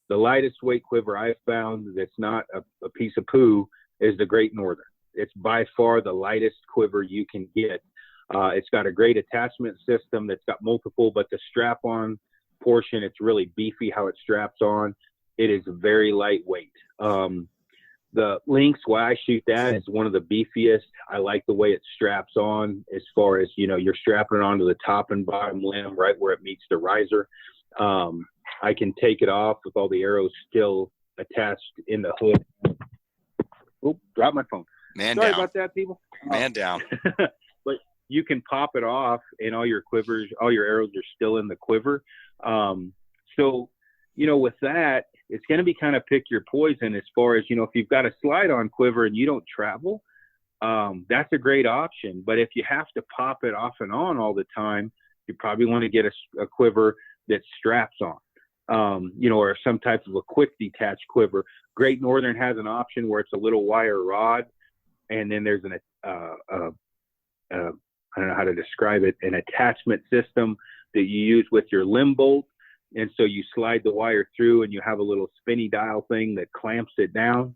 the lightest weight quiver I've found that's not a piece of poo is the Great Northern. It's by far the lightest quiver you can get. It's got a great attachment system that's got multiple, but the strap-on portion, it's really beefy how it straps on. It is very lightweight. The Lynx, why I shoot that, is one of the beefiest. I like the way it straps on as far as, you're strapping it onto the top and bottom limb right where it meets the riser. I can take it off with all the arrows still attached in the hood. Oh, dropped my phone. Sorry about that, people. Man down. But you can pop it off and all your arrows are still in the quiver. So, with that, it's going to be kind of pick your poison as far as, if you've got a slide-on quiver and you don't travel, that's a great option. But if you have to pop it off and on all the time, you probably want to get a quiver that straps on, or some type of a quick detach quiver. Great Northern has an option where it's a little wire rod, and then there's I don't know how to describe it, an attachment system that you use with your limb bolt. And so you slide the wire through and you have a little spinny dial thing that clamps it down.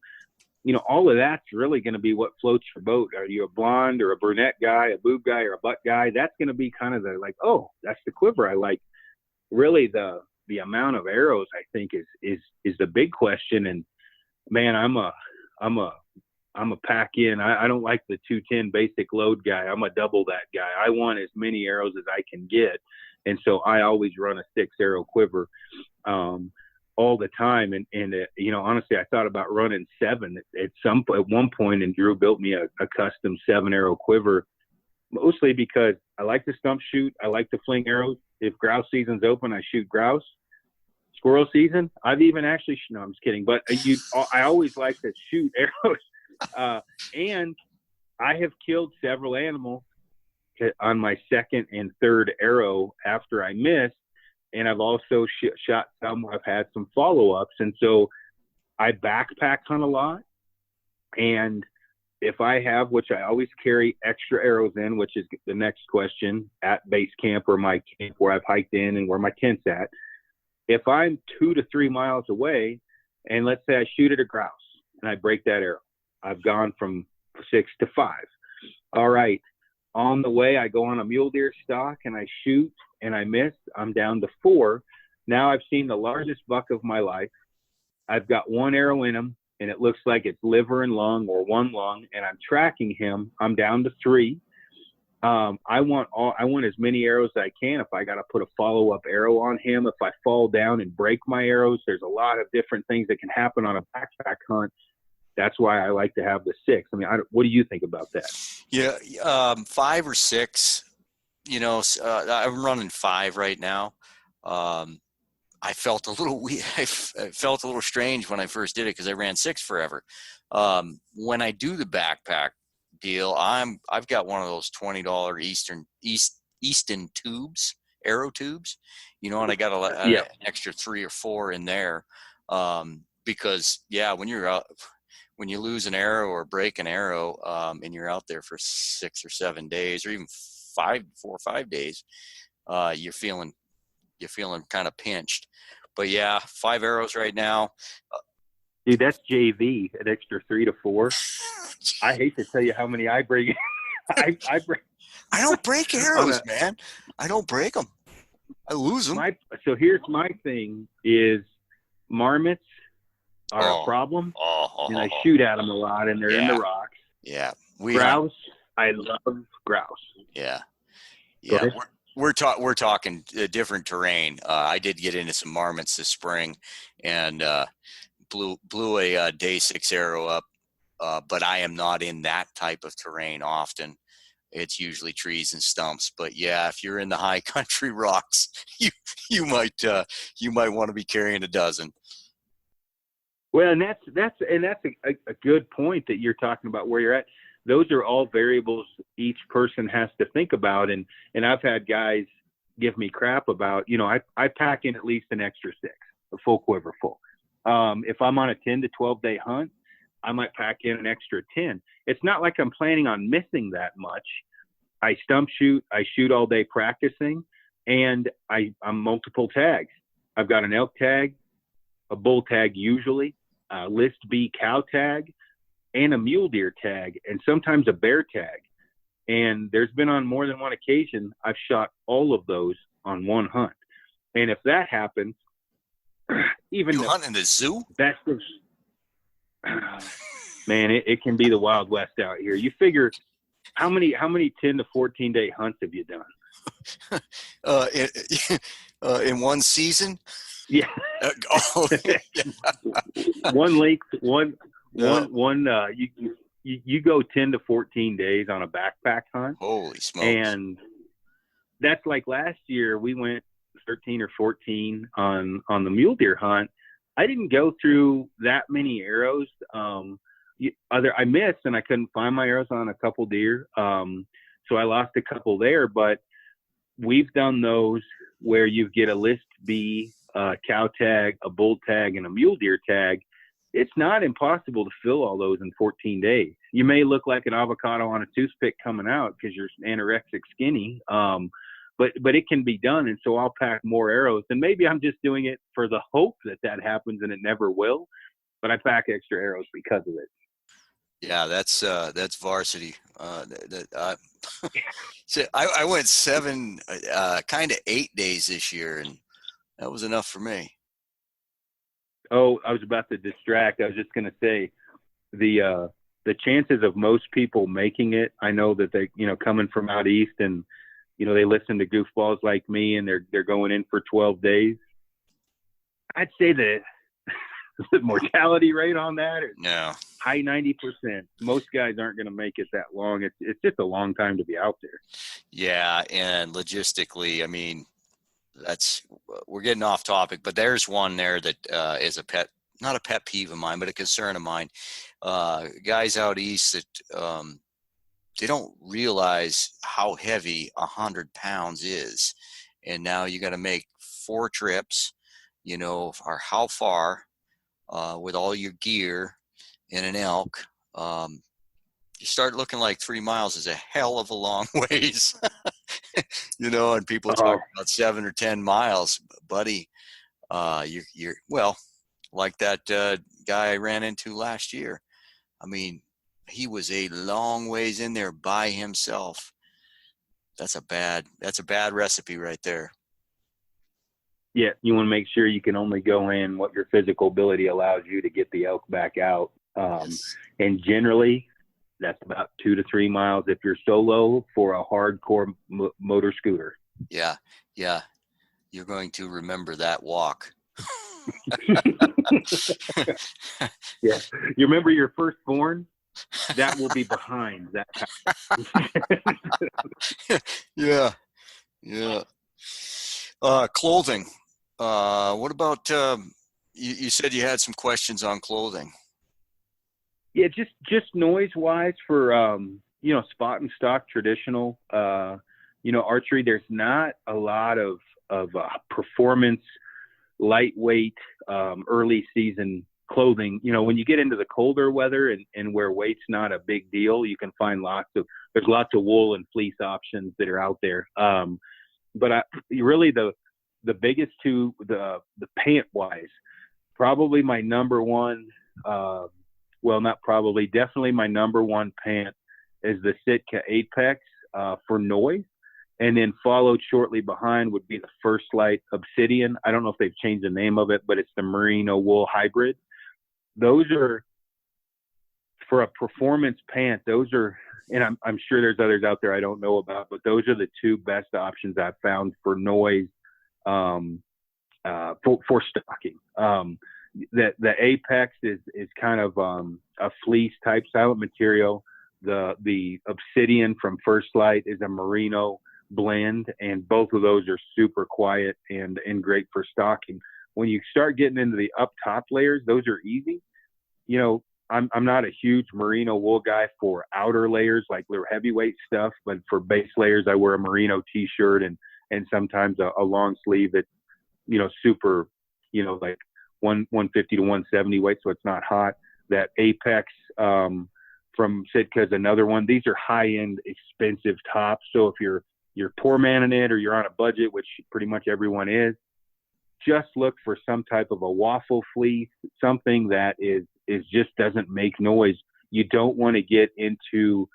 All of that's really going to be what floats your boat. Are you a blonde or a brunette guy, a boob guy or a butt guy? That's going to be kind of the oh, that's the quiver I like. Really the amount of arrows I think is the big question. And man, I'm a pack in. I don't like the 210 basic load guy. I'm a double that guy. I want as many arrows as I can get. And so I always run a 6-arrow quiver all the time. And honestly, I thought about running 7 at one point, and Drew built me a custom 7-arrow quiver, mostly because I like to stump shoot. I like to fling arrows. If grouse season's open, I shoot grouse. Squirrel season, I've even actually, no, I'm just kidding. But I always like to shoot arrows. And I have killed several animals on my second and third arrow after I missed. And I've also shot some where I've had some follow-ups. And so I backpack hunt a lot. And if I have, which I always carry extra arrows in, which is the next question, at base camp or my camp where I've hiked in and where my tent's at, if I'm 2 to 3 miles away, and let's say I shoot at a grouse and I break that arrow, I've gone from 6 to 5. All right. On the way, I go on a mule deer stalk and I shoot and I miss. I'm down to 4. Now I've seen the largest buck of my life. I've got 1 arrow in him, and it looks like it's liver and lung or 1 lung, and I'm tracking him. I'm down to 3. I want as many arrows as I can. If I got to put a follow-up arrow on him, if I fall down and break my arrows, there's a lot of different things that can happen on a backpack hunt. That's why I like to have the 6. I mean, what do you think about that? Yeah, 5 or 6. I'm running 5 right now. I felt a little I felt a little strange when I first did it because I ran 6 forever. When I do the backpack deal, I've got one of those $20 Easton tubes, arrow tubes. and I got an Yeah. extra 3 or 4 in there. Because when you're out, when you lose an arrow or break an arrow, and you're out there for 6 or 7 days, or even 4 or 5 days, you're feeling kind of pinched. But 5 arrows right now. Dude, that's JV, an extra 3 to 4. I hate to tell you how many I break. I break. I don't break arrows, man. I don't break them. I lose them. So here's my thing: is marmots are a problem, and I shoot at them a lot, and they're in the rocks. Yeah, grouse. I love grouse. Yeah. We're talking different terrain. I did get into some marmots this spring, and blew a day 6 arrow up. But I am not in that type of terrain often. It's usually trees and stumps. But if you're in the high country rocks, you might want to be carrying a dozen. Well, and that's a good point that you're talking about where you're at. Those are all variables each person has to think about. And I've had guys give me crap about, I pack in at least an extra 6, a full quiver full. If I'm on a 10 to 12 day hunt, I might pack in an extra 10. It's not like I'm planning on missing that much. I stump shoot, I shoot all day practicing, and I'm multiple tags. I've got an elk tag, a bull tag usually, a list B cow tag, and a mule deer tag, and sometimes a bear tag. And there's been on more than one occasion I've shot all of those on one hunt. And if that happens, even you hunt in the zoo? That's man, it can be the Wild West out here. You figure how many 10 to 14 day hunts have you done? In one season? Yeah. One length, one. You go 10 to 14 days on a backpack hunt. Holy smokes! And that's like last year we went 13 or 14 on the mule deer hunt. I didn't go through that many arrows. I missed and I couldn't find my arrows on a couple deer. So I lost a couple there, but we've done those where you get a list B, cow tag, a bull tag, and a mule deer tag. It's not impossible to fill all those in 14 days. You may look like an avocado on a toothpick coming out because you're anorexic skinny. But it can be done. And so I'll pack more arrows, and maybe I'm just doing it for the hope that happens, and it never will, but I pack extra arrows because of it. Yeah, that's varsity. So I went 7, kind of 8 days this year, and that was enough for me. Oh, I was about to distract. I was just going to say the chances of most people making it, I know that they, coming from out east and, they listen to goofballs like me and they're going in for 12 days. I'd say the mortality rate on that is high 90%. Most guys aren't going to make it that long. It's just a long time to be out there. Yeah. And logistically, I mean, we're getting off topic, but there's one there that is not a pet peeve of mine, but a concern of mine. Guys out east that they don't realize how heavy 100 pounds is, and now you got to make 4 trips, or how far, with all your gear in an elk. You start looking like 3 miles is a hell of a long ways. And people talk about 7 or 10 miles, buddy. You're well, like that guy I ran into last year. I mean, he was a long ways in there by himself. That's a bad recipe right there. Yeah, you want to make sure you can only go in what your physical ability allows you to get the elk back out. Yes. And generally, that's about 2 to 3 miles if you're solo for a hardcore motor scooter. Yeah. You're going to remember that walk. Yeah. You remember your firstborn? That will be behind that. Yeah. Clothing. What about, you said you had some questions on clothing. Yeah, just noise wise for spot and stock traditional archery. There's not a lot of performance, lightweight, early season clothing. When you get into the colder weather and where weight's not a big deal, you can find there's lots of wool and fleece options that are out there. But really the biggest two, the pant wise, probably my number one, definitely my number one pant is the Sitka Apex for noise. And then followed shortly behind would be the First Light Obsidian. I don't know if they've changed the name of it, but it's the merino wool hybrid. Those are, for a performance pant, and I'm sure there's others out there I don't know about, but those are the two best options I've found for noise, for stocking. The Apex is kind of a fleece type silent material. The Obsidian from First Light is a merino blend, and both of those are super quiet and great for stocking. When you start getting into the up top layers, those are easy. I'm not a huge merino wool guy for outer layers, like their heavyweight stuff, but for base layers, I wear a merino t-shirt and sometimes a long sleeve that's, super, like 150 to 170 weight, so it's not hot. That Apex from Sitka is another one. These are high-end, expensive tops, so if you're poor man in it or you're on a budget, which pretty much everyone is, just look for some type of a waffle fleece, something that is just doesn't make noise. You don't want to get into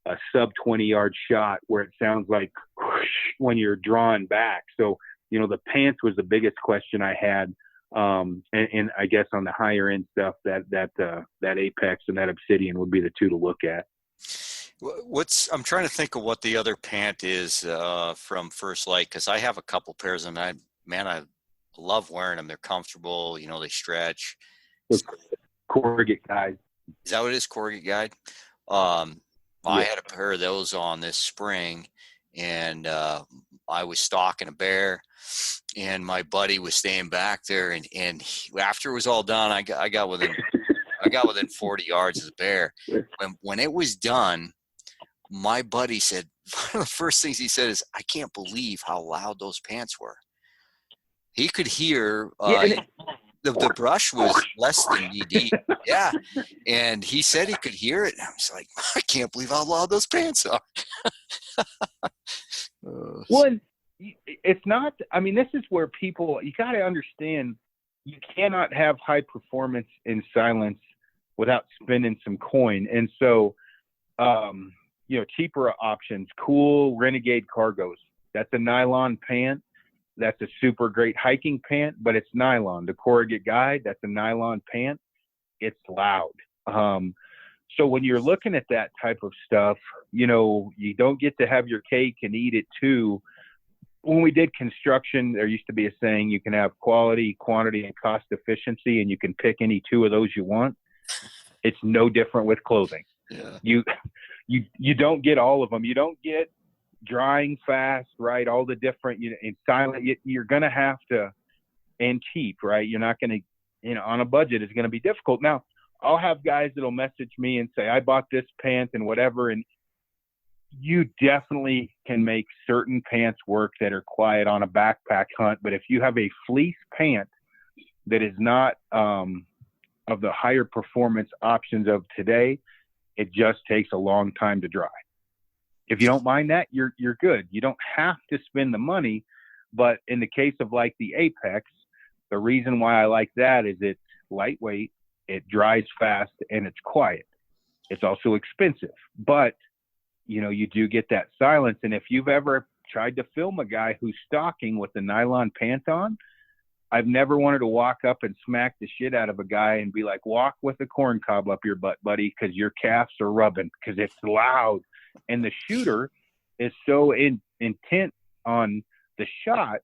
a sub 20-yard shot where it sounds like whoosh when you're drawing back. So, the pants was the biggest question I had. And I guess on the higher end stuff, that Apex and that Obsidian would be the two to look at. I'm trying to think of what the other pant is from First Light, because I have a couple pairs and I love wearing them. They're comfortable, they stretch. Corrugate Guide. Is that what it is? Corrugate Guide? I had a pair of those on this spring, and I was stalking a bear, and my buddy was staying back there, and after it was all done, I got within 40 yards of the bear. When it was done, my buddy said, one of the first things he said is, "I can't believe how loud those pants were." He could hear the brush was less than knee deep. Yeah. And he said he could hear it. And I was like, I can't believe how loud those pants are. Well, it's not, this is where people, you got to understand, you cannot have high performance in silence without spending some coin. And so, cheaper options, cool Renegade Cargos. That's a nylon pant. That's a super great hiking pant, but it's nylon. The Corrugate Guide, that's a nylon pant. It's loud. So when you're looking at that type of stuff, you don't get to have your cake and eat it too. When we did construction, there used to be a saying, you can have quality, quantity, and cost efficiency, and you can pick any two of those you want. It's no different with clothing. Yeah. You don't get all of them. You don't get drying fast, right? All the different, in silent, you're going to have to, and cheap, right? You're not going to, on a budget, it's going to be difficult. Now, I'll have guys that'll message me and say, I bought this pant and whatever. And you definitely can make certain pants work that are quiet on a backpack hunt. But if you have a fleece pant that is not of the higher performance options of today, it just takes a long time to dry. If you don't mind that, you're good. You don't have to spend the money, but in the case of like the Apex, the reason why I like that is it's lightweight, it dries fast, and it's quiet. It's also expensive, but you do get that silence. And if you've ever tried to film a guy who's stalking with a nylon pant on, I've never wanted to walk up and smack the shit out of a guy and be like, walk with a corn cob up your butt, buddy, because your calves are rubbing, because it's loud. And the shooter is so intent on the shot,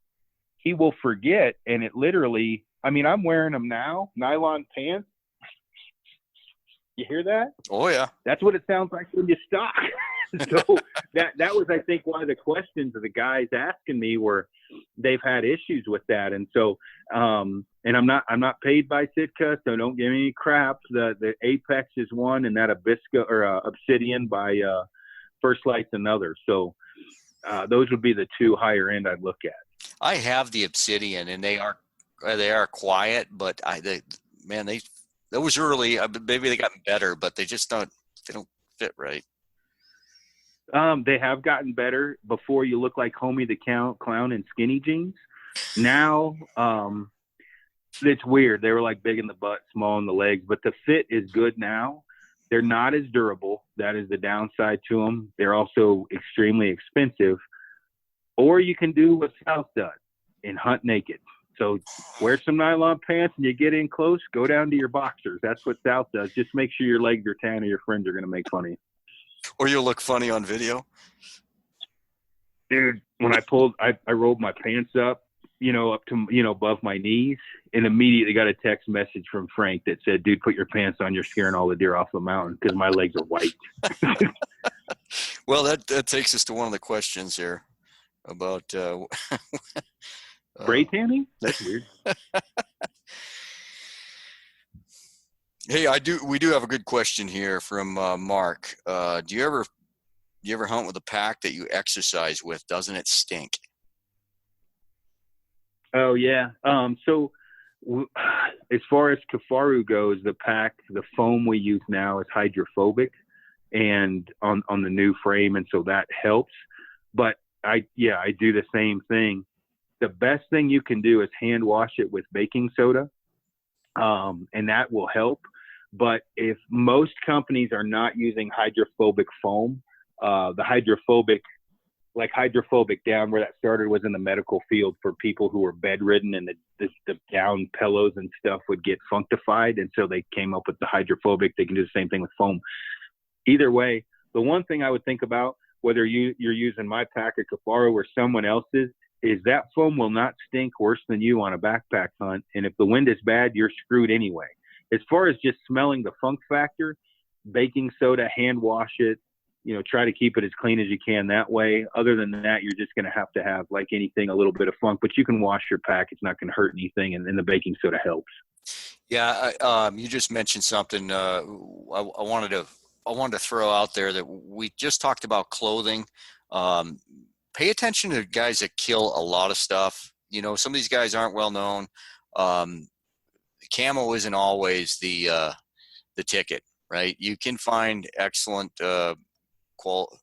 he will forget. And it literally, I'm wearing them now, nylon pants. You hear that? Oh, yeah. That's what it sounds like when you stalk. So that was, I think, one of the questions of the guys asking me were they've had issues with that. And so, and I'm not paid by Sitka, so don't give me any crap. The Apex is one, and that Obsidian by First Light's another. So those would be the two higher end I'd look at. I have the Obsidian, and they are quiet, but that was early. Maybe they got better, but they don't fit right. They have gotten better. Before, you look like Homie the Clown in skinny jeans. Now, it's weird. They were like big in the butt, small in the legs, but the fit is good now. They're not as durable. That is the downside to them. They're also extremely expensive. Or you can do what South does and hunt naked. So wear some nylon pants and you get in close, go down to your boxers. That's what South does. Just make sure your legs are tan or your friends are going to make fun of you. Or you'll look funny on video. Dude, when I rolled my pants up, up to, above my knees, and immediately got a text message from Frank that said, dude, put your pants on. You're scaring all the deer off the mountain, because my legs are white. Well, that takes us to one of the questions here about spray tanning. That's weird. Hey, we do have a good question here from Mark. Do you ever hunt with a pack that you exercise with? Doesn't it stink? Oh yeah. So as far as Kifaru goes, the foam we use now is hydrophobic, and on the new frame, and so that helps. But I do the same thing. The best thing you can do is hand wash it with baking soda, and that will help. But if most companies are not using hydrophobic foam, the hydrophobic down, where that started was in the medical field for people who were bedridden, and the down pillows and stuff would get functified, and so they came up with the hydrophobic. They can do the same thing with foam. Either way, the one thing I would think about, whether you're using my pack or Kifaru or someone else's, is that foam will not stink worse than you on a backpack hunt. And if the wind is bad, you're screwed anyway. As far as just smelling the funk factor, baking soda, hand wash it, try to keep it as clean as you can that way. Other than that, you're just going to have, like anything, a little bit of funk, but you can wash your pack. It's not going to hurt anything, and the baking soda helps. Yeah. You just mentioned something I wanted to throw out there, that we just talked about clothing. Pay attention to guys that kill a lot of stuff. Some of these guys aren't well known. Camo isn't always the ticket, right? You can find excellent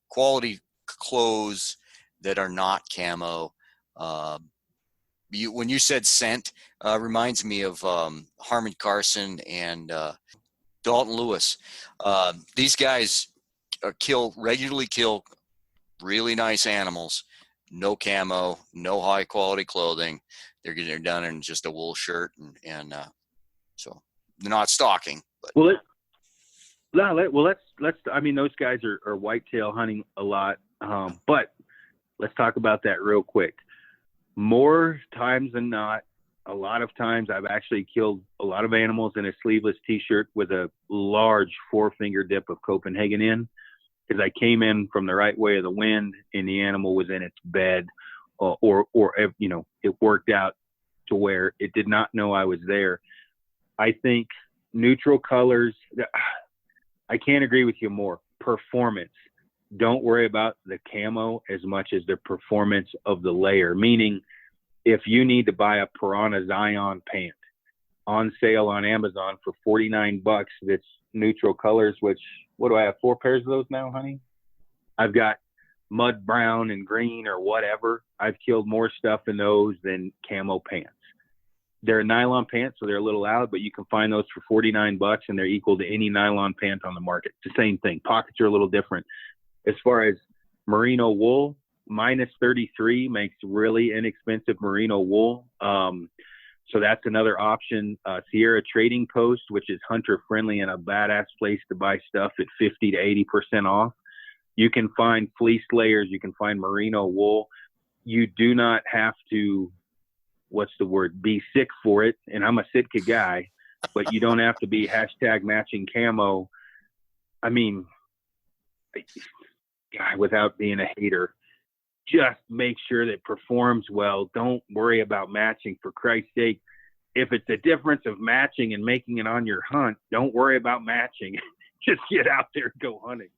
quality clothes that are not camo. When you said scent, reminds me of Harman Carson and Dalton Lewis. These guys regularly kill really nice animals, no camo, no high quality clothing. They're done in just a wool shirt, and so they're not stalking. But. Let's. I mean, those guys are whitetail hunting a lot, but let's talk about that real quick. More times than not, a lot of times I've actually killed a lot of animals in a sleeveless T-shirt with a large 4-finger dip of Copenhagen in, because I came in from the right way of the wind and the animal was in its bed, or it worked out to where it did not know I was there. I think neutral colors. I can't agree with you more. Performance. Don't worry about the camo as much as the performance of the layer. Meaning, if you need to buy a Piranha Zion pant on sale on Amazon for $49, that's neutral colors, which, what do I have, 4 pairs of those now, honey? I've got mud brown and green or whatever. I've killed more stuff in those than camo pants. They're nylon pants, so they're a little loud, but you can find those for $49, and they're equal to any nylon pant on the market. It's the same thing. Pockets are a little different. As far as merino wool, minus 33 makes really inexpensive merino wool. So that's another option. Sierra Trading Post, which is hunter friendly and a badass place to buy stuff at 50 to 80% off. You can find fleece layers. You can find merino wool. You do not have to, be sick for it. And I'm a Sitka guy, but you don't have to be #matching camo. I mean, without being a hater, just make sure that it performs well. Don't worry about matching, for Christ's sake. If it's a difference of matching and making it on your hunt, don't worry about matching. Just get out there and go hunting.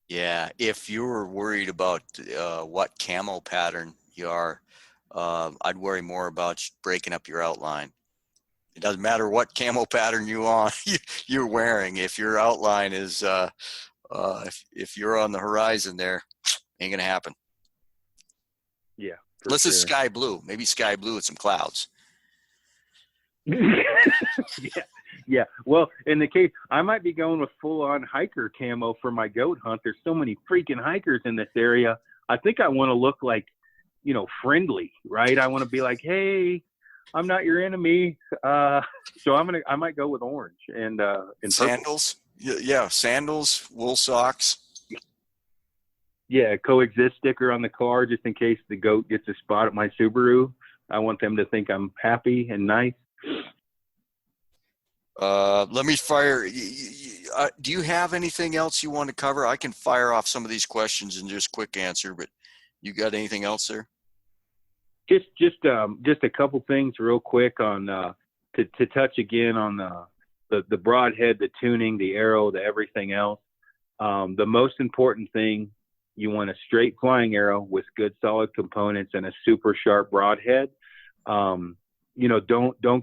Yeah, if you're worried about what camo pattern you are, I'd worry more about breaking up your outline. It doesn't matter what camo pattern you're wearing. If your outline is, if you're on the horizon there, ain't gonna happen. Yeah. Unless it's sky blue, maybe sky blue with some clouds. Yeah. Well, in the case, I might be going with full-on hiker camo for my goat hunt. There's so many freaking hikers in this area. I think I want to look like, friendly, right? I want to be like, hey, I'm not your enemy. So I might go with orange and sandals. Yeah, sandals, wool socks. Yeah, coexist sticker on the car just in case the goat gets a spot at my Subaru. I want them to think I'm happy and nice. Let me fire. Do you have anything else you want to cover? I can fire off some of these questions and just quick answer, but you got anything else there? Just a couple things real quick on to touch again on the broadhead, the tuning, the arrow, the everything else. The most important thing, you want a straight flying arrow with good solid components and a super sharp broadhead. Don't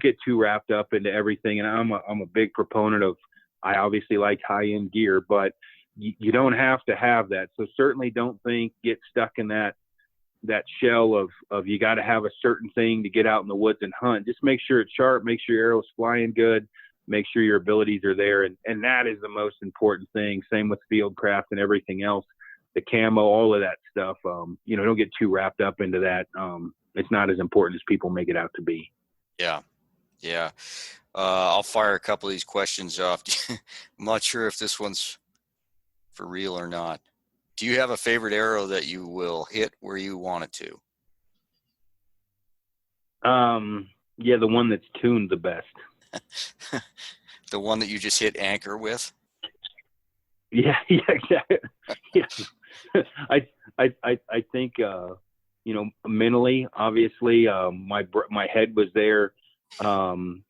get too wrapped up into everything. And I'm a big proponent of, I obviously like high end gear, but you don't have to have that. So certainly don't get stuck in that shell of you got to have a certain thing to get out in the woods and hunt. Just make sure it's sharp, make sure your arrow's flying good, make sure your abilities are there. And that is the most important thing. Same with Fieldcraft and everything else, the camo, all of that stuff. Don't get too wrapped up into that. It's not as important as people make it out to be. Yeah. I'll fire a couple of these questions off. I'm not sure if this one's for real or not. Do you have a favorite arrow that you will hit where you want it to? Yeah, the one that's tuned the best. The one that you just hit anchor with? Yeah, exactly. Yeah. I think mentally, obviously, my head was there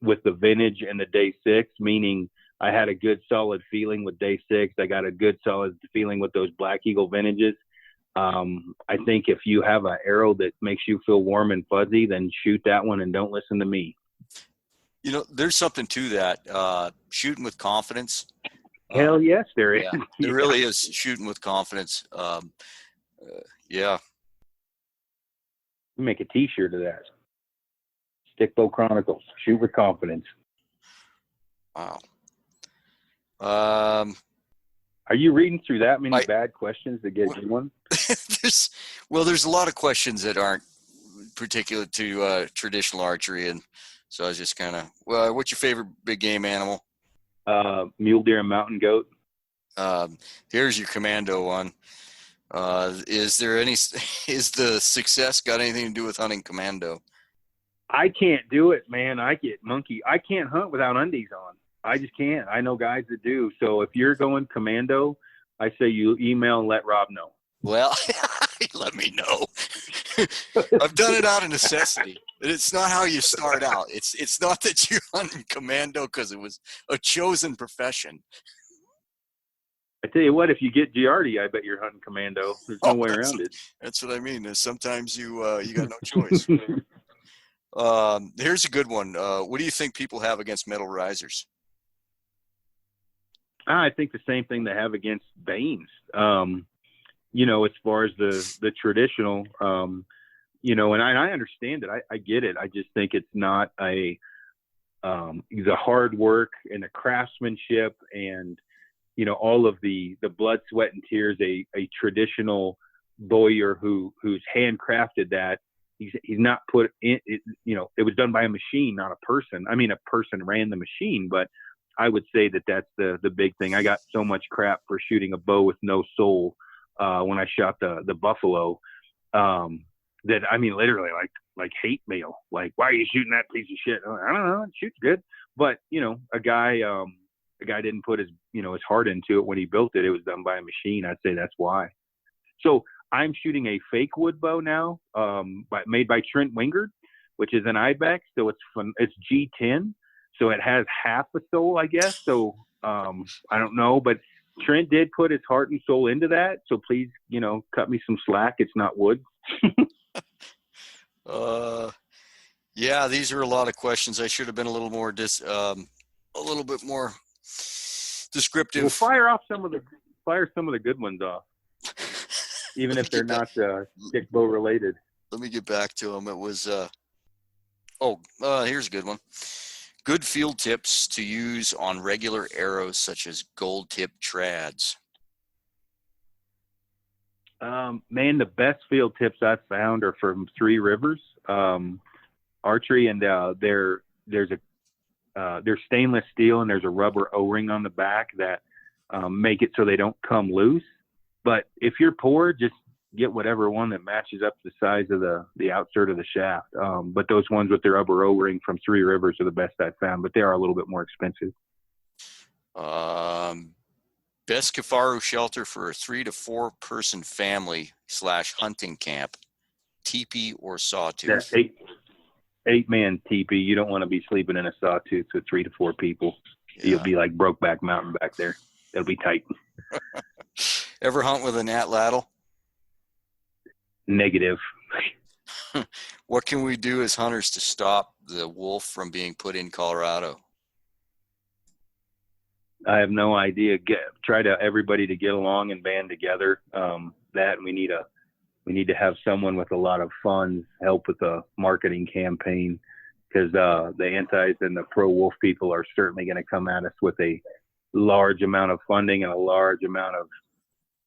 with the vintage and the day 6, meaning I had a good solid feeling with day 6. I got a good solid feeling with those Black Eagle vintages. I think if you have an arrow that makes you feel warm and fuzzy, then shoot that one and don't listen to me. There's something to that. Shooting with confidence. Hell yes, there is. Yeah, there really is shooting with confidence. Yeah. Make a T-shirt of that. Stickbow Chronicles. Shoot with confidence. Wow. Are you reading through that many bad questions to get you one? There's a lot of questions that aren't particular to traditional archery, and so I was just kind of, what's your favorite big game animal? Mule deer and mountain goat. Here's your commando one. Is the success got anything to do with hunting commando? I can't do it, man. I get monkey. I can't hunt without undies on. I just can't. I know guys that do. So if you're going commando, I say you email and let Rob know. Well, let me know. I've done it out of necessity. It's not how you start out. It's not that you hunt commando because it was a chosen profession. I tell you what, if you get Giardi, I bet you're hunting commando. There's no way around it. That's what I mean. Sometimes you got no choice. Here's a good one. What do you think people have against metal risers? I think the same thing they have against vanes. As far as the traditional, and I understand it. I get it. I just think it's not the hard work and the craftsmanship and, all of the blood, sweat, and tears, a traditional bowyer who's handcrafted that. He's not put in, it was done by a machine, not a person. I mean, a person ran the machine, but I would say that's the big thing. I got so much crap for shooting a bow with no soul when I shot the buffalo that, I mean, literally like hate mail. Like, why are you shooting that piece of shit? I don't know. It shoots good. But, a guy didn't put his heart into it when he built it. It was done by a machine. I'd say that's why. So I'm shooting a fake wood bow now, made by Trent Wingard, which is an ibex. So it's G10. So it has half a soul, I guess. So I don't know, but Trent did put his heart and soul into that. So please, cut me some slack. It's not wood. Yeah, these are a lot of questions. I should have been a little more a little bit more descriptive. Well, fire some of the good ones off, even if they're not stick bow related. Let me get back to them. It was here's a good one. Good field tips to use on regular arrows such as gold tip trads. Man, the best field tips I've found are from Three Rivers Archery, and they're stainless steel, and there's a rubber O-ring on the back that make it so they don't come loose. But if you're poor, just get whatever one that matches up the size of the outsert of the shaft. But those ones with their rubber O-ring from Three Rivers are the best I've found, but they are a little bit more expensive. Best Kifaru shelter for a 3 to 4 person family / hunting camp, teepee or sawtooth. That 8-man teepee. You don't want to be sleeping in a sawtooth with 3 to 4 people. Yeah. You'll be like Brokeback Mountain back there. It'll be tight. Ever hunt with an Atlatl? Negative. What can we do as hunters to stop the wolf from being put in Colorado? I have no idea. Try to everybody to get along and band together. We need to have someone with a lot of funds help with the marketing campaign, because the antis and the pro wolf people are certainly going to come at us with a large amount of funding and a large amount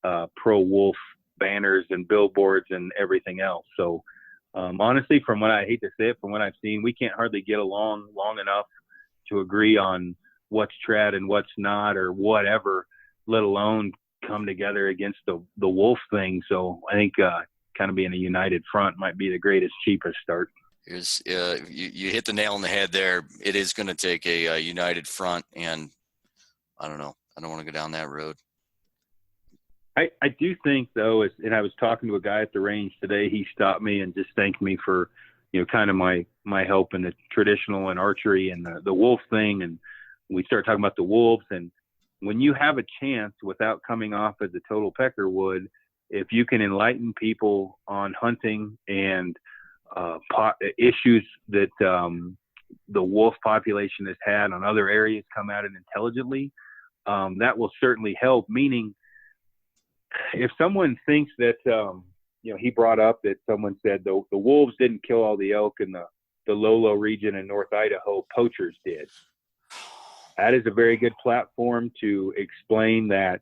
of pro wolf banners and billboards and everything else. So honestly, from what I hate to say it, from what I've seen, we can't hardly get along long enough to agree on what's trad and what's not or whatever, let alone come together against the wolf thing. So I think kind of being a united front might be the greatest, cheapest start. You hit the nail on the head there. It is going to take a united front, and I don't know. I don't want to go down that road. I do think, though, and I was talking to a guy at the range today. He stopped me and just thanked me for, kind of my help in the traditional and archery and the wolf thing. And we started talking about the wolves. And when you have a chance, without coming off as a total peckerwood, if you can enlighten people on hunting and issues that the wolf population has had on other areas, come at it intelligently, that will certainly help. Meaning, if someone thinks that, he brought up that someone said the wolves didn't kill all the elk in the Lolo region in North Idaho, poachers did. That is a very good platform to explain that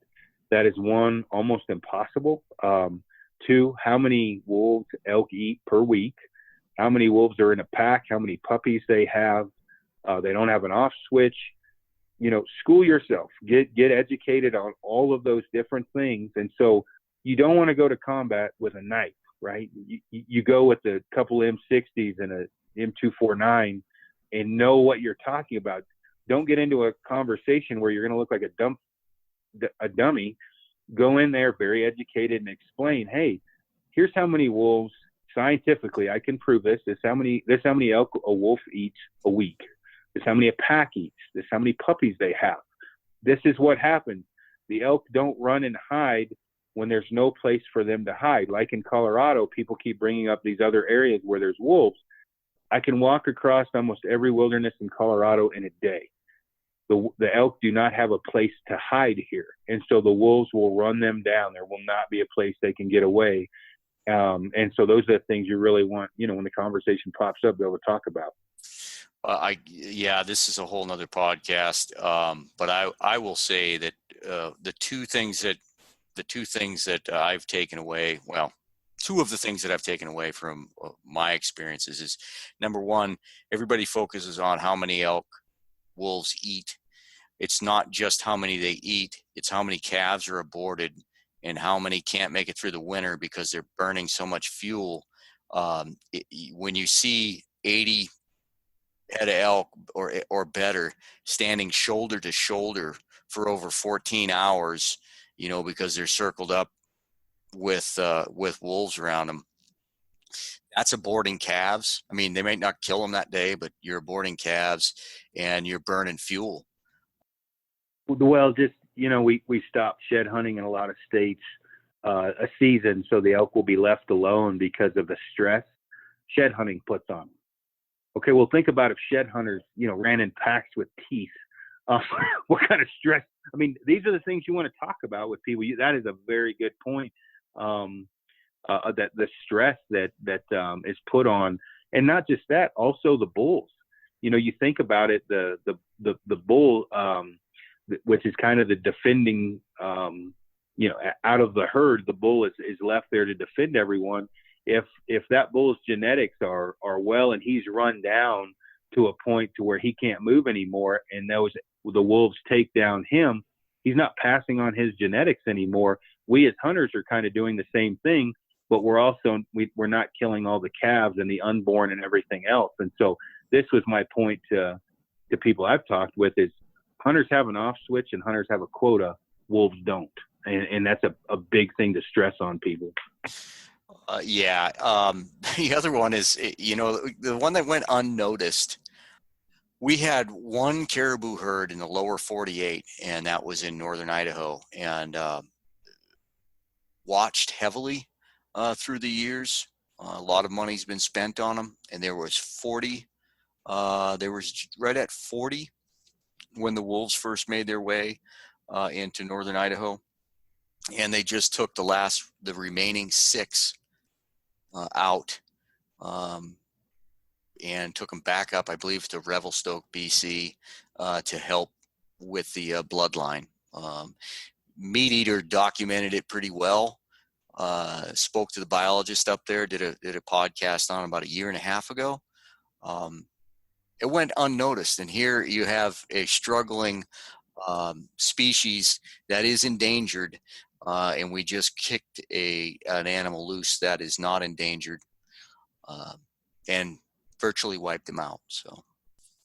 is, one, almost impossible. 2, how many wolves elk eat per week, how many wolves are in a pack, how many puppies they have. They don't have an off switch. School yourself, get educated on all of those different things. And so you don't want to go to combat with a knife, right? You go with a couple M60s and a M249 and know what you're talking about. Don't get into a conversation where you're going to look like a dummy. Go in there very educated and explain, hey, here's how many wolves scientifically, I can prove this. This how many elk a wolf eats a week. This how many a pack eats. This how many puppies they have. This is what happens. The elk don't run and hide when there's no place for them to hide. Like in Colorado, people keep bringing up these other areas where there's wolves. I can walk across almost every wilderness in Colorado in a day. The elk do not have a place to hide here. And so the wolves will run them down. There will not be a place they can get away. And so those are the things you really want, when the conversation pops up, be able to talk about. This is a whole nother podcast. But I will say that the two things that I've taken away, well, 2 of the things that I've taken away from my experiences is, number 1, everybody focuses on how many elk wolves eat. It's not just how many they eat, it's how many calves are aborted and how many can't make it through the winter because they're burning so much fuel. When you see 80 head of elk or better standing shoulder to shoulder for over 14 hours, because they're circled up with wolves around them, that's aborting calves. I mean, they might not kill them that day, but you're aborting calves and you're burning fuel. Well, just, we stopped shed hunting in a lot of states a season, so the elk will be left alone because of the stress. shed hunting puts on them. Okay, well, think about if shed hunters, ran in packs with teeth. What kind of stress? I mean, these are the things you want to talk about with people. That is a very good point. That the stress that is put on, and not just that, also the bulls. You think about it, the bull, which is kind of the defending, out of the herd, the bull is left there to defend everyone. If that bull's genetics are well, and he's run down to a point to where he can't move anymore, and the wolves take down him, he's not passing on his genetics anymore. We as hunters are kind of doing the same thing, but we're not killing all the calves and the unborn and everything else. And so this was my point to people I've talked with, is hunters have an off switch and hunters have a quota. Wolves don't. And that's a big thing to stress on people. Yeah. The other one is, the one that went unnoticed. We had one caribou herd in the lower 48, and that was in northern Idaho, and watched heavily through the years. A lot of money's been spent on them, and there was 40. There was right at 40 when the wolves first made their way into northern Idaho, and they just took the remaining 6 out, and took them back up, I believe, to Revelstoke, BC, to help with the bloodline. Meat Eater documented it pretty well. Spoke to the biologist up there, did a podcast on about a year and a half ago. It went unnoticed, and here you have a struggling species that is endangered, and we just kicked an animal loose that is not endangered, and virtually wiped them out. So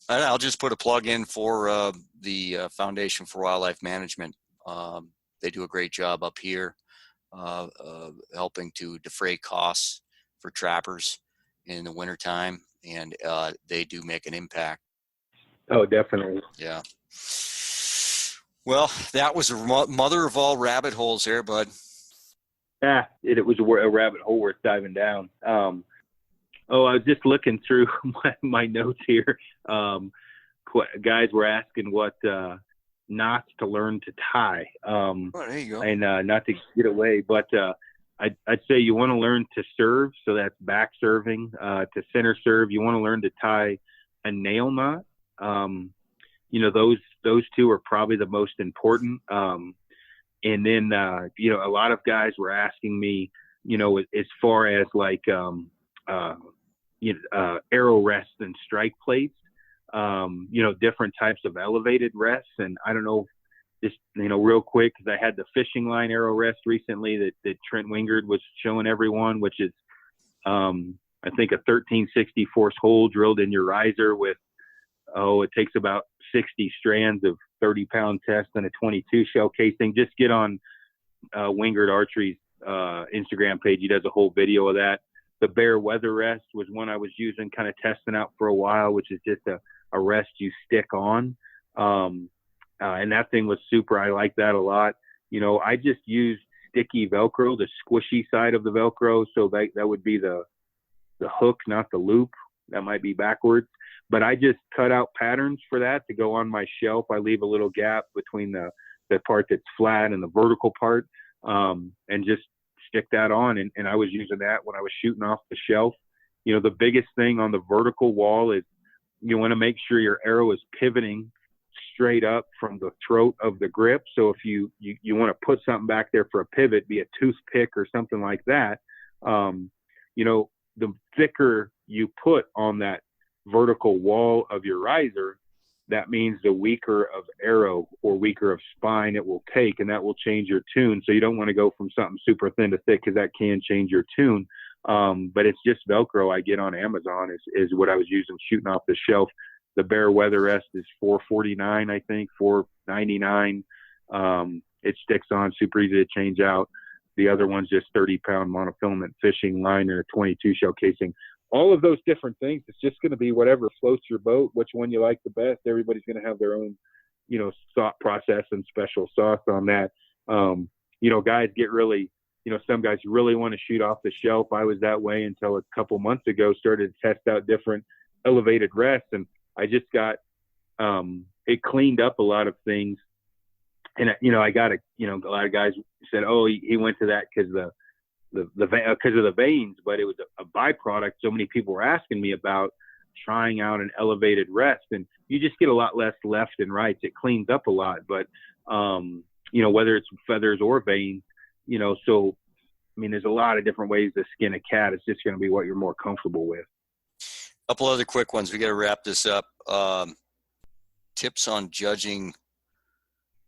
I'll just put a plug in for the Foundation for Wildlife Management. They do a great job up here, helping to defray costs for trappers in the wintertime, and they do make an impact. Oh, definitely. Yeah. Well, that was a mother of all rabbit holes there, bud. Yeah, it was a rabbit hole worth diving down. I was just looking through my notes here. Guys were asking what knots to learn to tie. There you go. And not to get away, but I'd say you want to learn to serve. So that's back serving, to center serve. You want to learn to tie a nail knot. Those two are probably the most important. And then, a lot of guys were asking me, as far as like, arrow rests and strike plates, different types of elevated rests. And I don't know, just, real quick, because I had the fishing line arrow rest recently that Trent Wingard was showing everyone, which is, I think, a 1360 force hole drilled in your riser with, it takes about 60 strands of 30-pound test and a 22 shell casing. Just get on Wingard Archery's Instagram page. He does a whole video of that. The Bear Weather Rest was one I was using, kind of testing out for a while, which is just a rest you stick on. And that thing was super. I like that a lot. I just used sticky Velcro, the squishy side of the Velcro. So that would be the hook, not the loop. That might be backwards. But I just cut out patterns for that to go on my shelf. I leave a little gap between the part that's flat and the vertical part, and just stick that on. And I was using that when I was shooting off the shelf. The biggest thing on the vertical wall is you want to make sure your arrow is pivoting straight up from the throat of the grip. So if you want to put something back there for a pivot, be a toothpick or something like that, the thicker you put on that vertical wall of your riser, that means the weaker of arrow or weaker of spine it will take, and that will change your tune. So you don't want to go from something super thin to thick, because that can change your tune. But it's just Velcro I get on Amazon is what I was using shooting off the shelf. The Bear Weather Rest is $4.49, I think, $4.99. It sticks on, super easy to change out. The other one's just 30-pound monofilament fishing line and a 22 shell casing. All of those different things, it's just going to be whatever floats your boat, which one you like the best. Everybody's going to have their own, thought process and special sauce on that. Guys get really some guys really want to shoot off the shelf. I was that way until a couple months ago, started to test out different elevated rests. And I just got, it cleaned up a lot of things. And, I got a lot of guys said, oh, he went to that because because of the veins, but it was a byproduct. So many people were asking me about trying out an elevated rest, and you just get a lot less left and rights. It cleans up a lot, but, whether it's feathers or veins, so, there's a lot of different ways to skin a cat. It's just going to be what you're more comfortable with. A couple other quick ones. We got to wrap this up. Tips on judging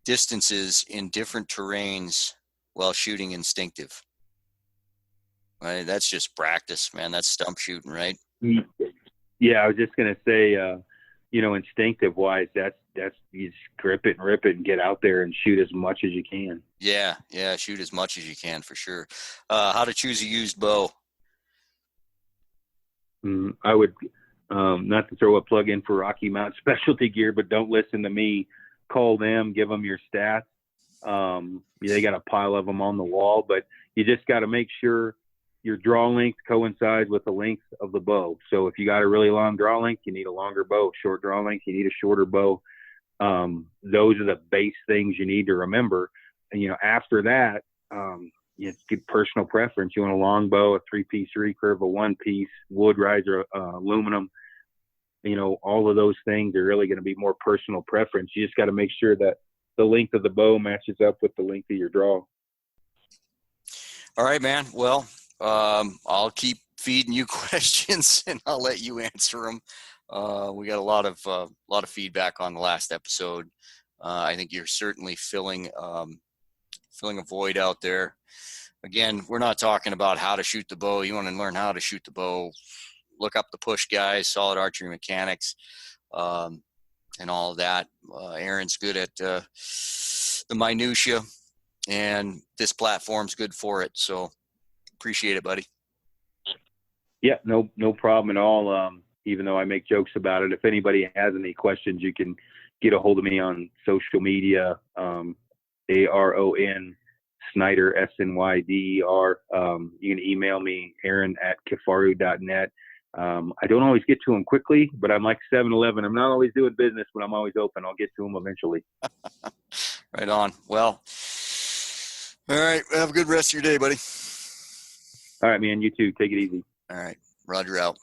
distances in different terrains while shooting instinctive. Right? That's just practice, man. That's stump shooting, right? Yeah, I was just going to say, instinctive wise, that's you just grip it and rip it and get out there and shoot as much as you can. Yeah, shoot as much as you can for sure. How to choose a used bow? I would, not to throw a plug in for Rocky Mountain Specialty Gear, but don't listen to me. Call them, give them your stats. They got a pile of them on the wall, but you just got to make sure your draw length coincides with the length of the bow. So if you got a really long draw length, you need a longer bow. Short draw length, you need a shorter bow. Those are the base things you need to remember. And, after that, it's good personal preference. You want a long bow, a 3-piece recurve, a 1-piece, wood riser, aluminum. All of those things are really going to be more personal preference. You just got to make sure that the length of the bow matches up with the length of your draw. All right, man. Well, I'll keep feeding you questions and I'll let you answer them. We got a lot of feedback on the last episode. I think you're certainly filling a void out there. Again, we're not talking about how to shoot the bow. You want to learn how to shoot the bow, look up the push guys, Solid Archery Mechanics, and all of that. Aron's good at the minutia, and this platform's good for it. So appreciate it, buddy. Yeah, no problem at all. Even though I make jokes about it, if anybody has any questions, you can get a hold of me on social media. Aron Snyder, SNYDER. You can email me, Aron@kifaru.net. I don't always get to them quickly, but I'm like 7-Eleven. I'm not always doing business, but I'm always open. I'll get to them eventually. Right on. Well, all right. Have a good rest of your day, buddy. All right, man. You too. Take it easy. All right. Roger out.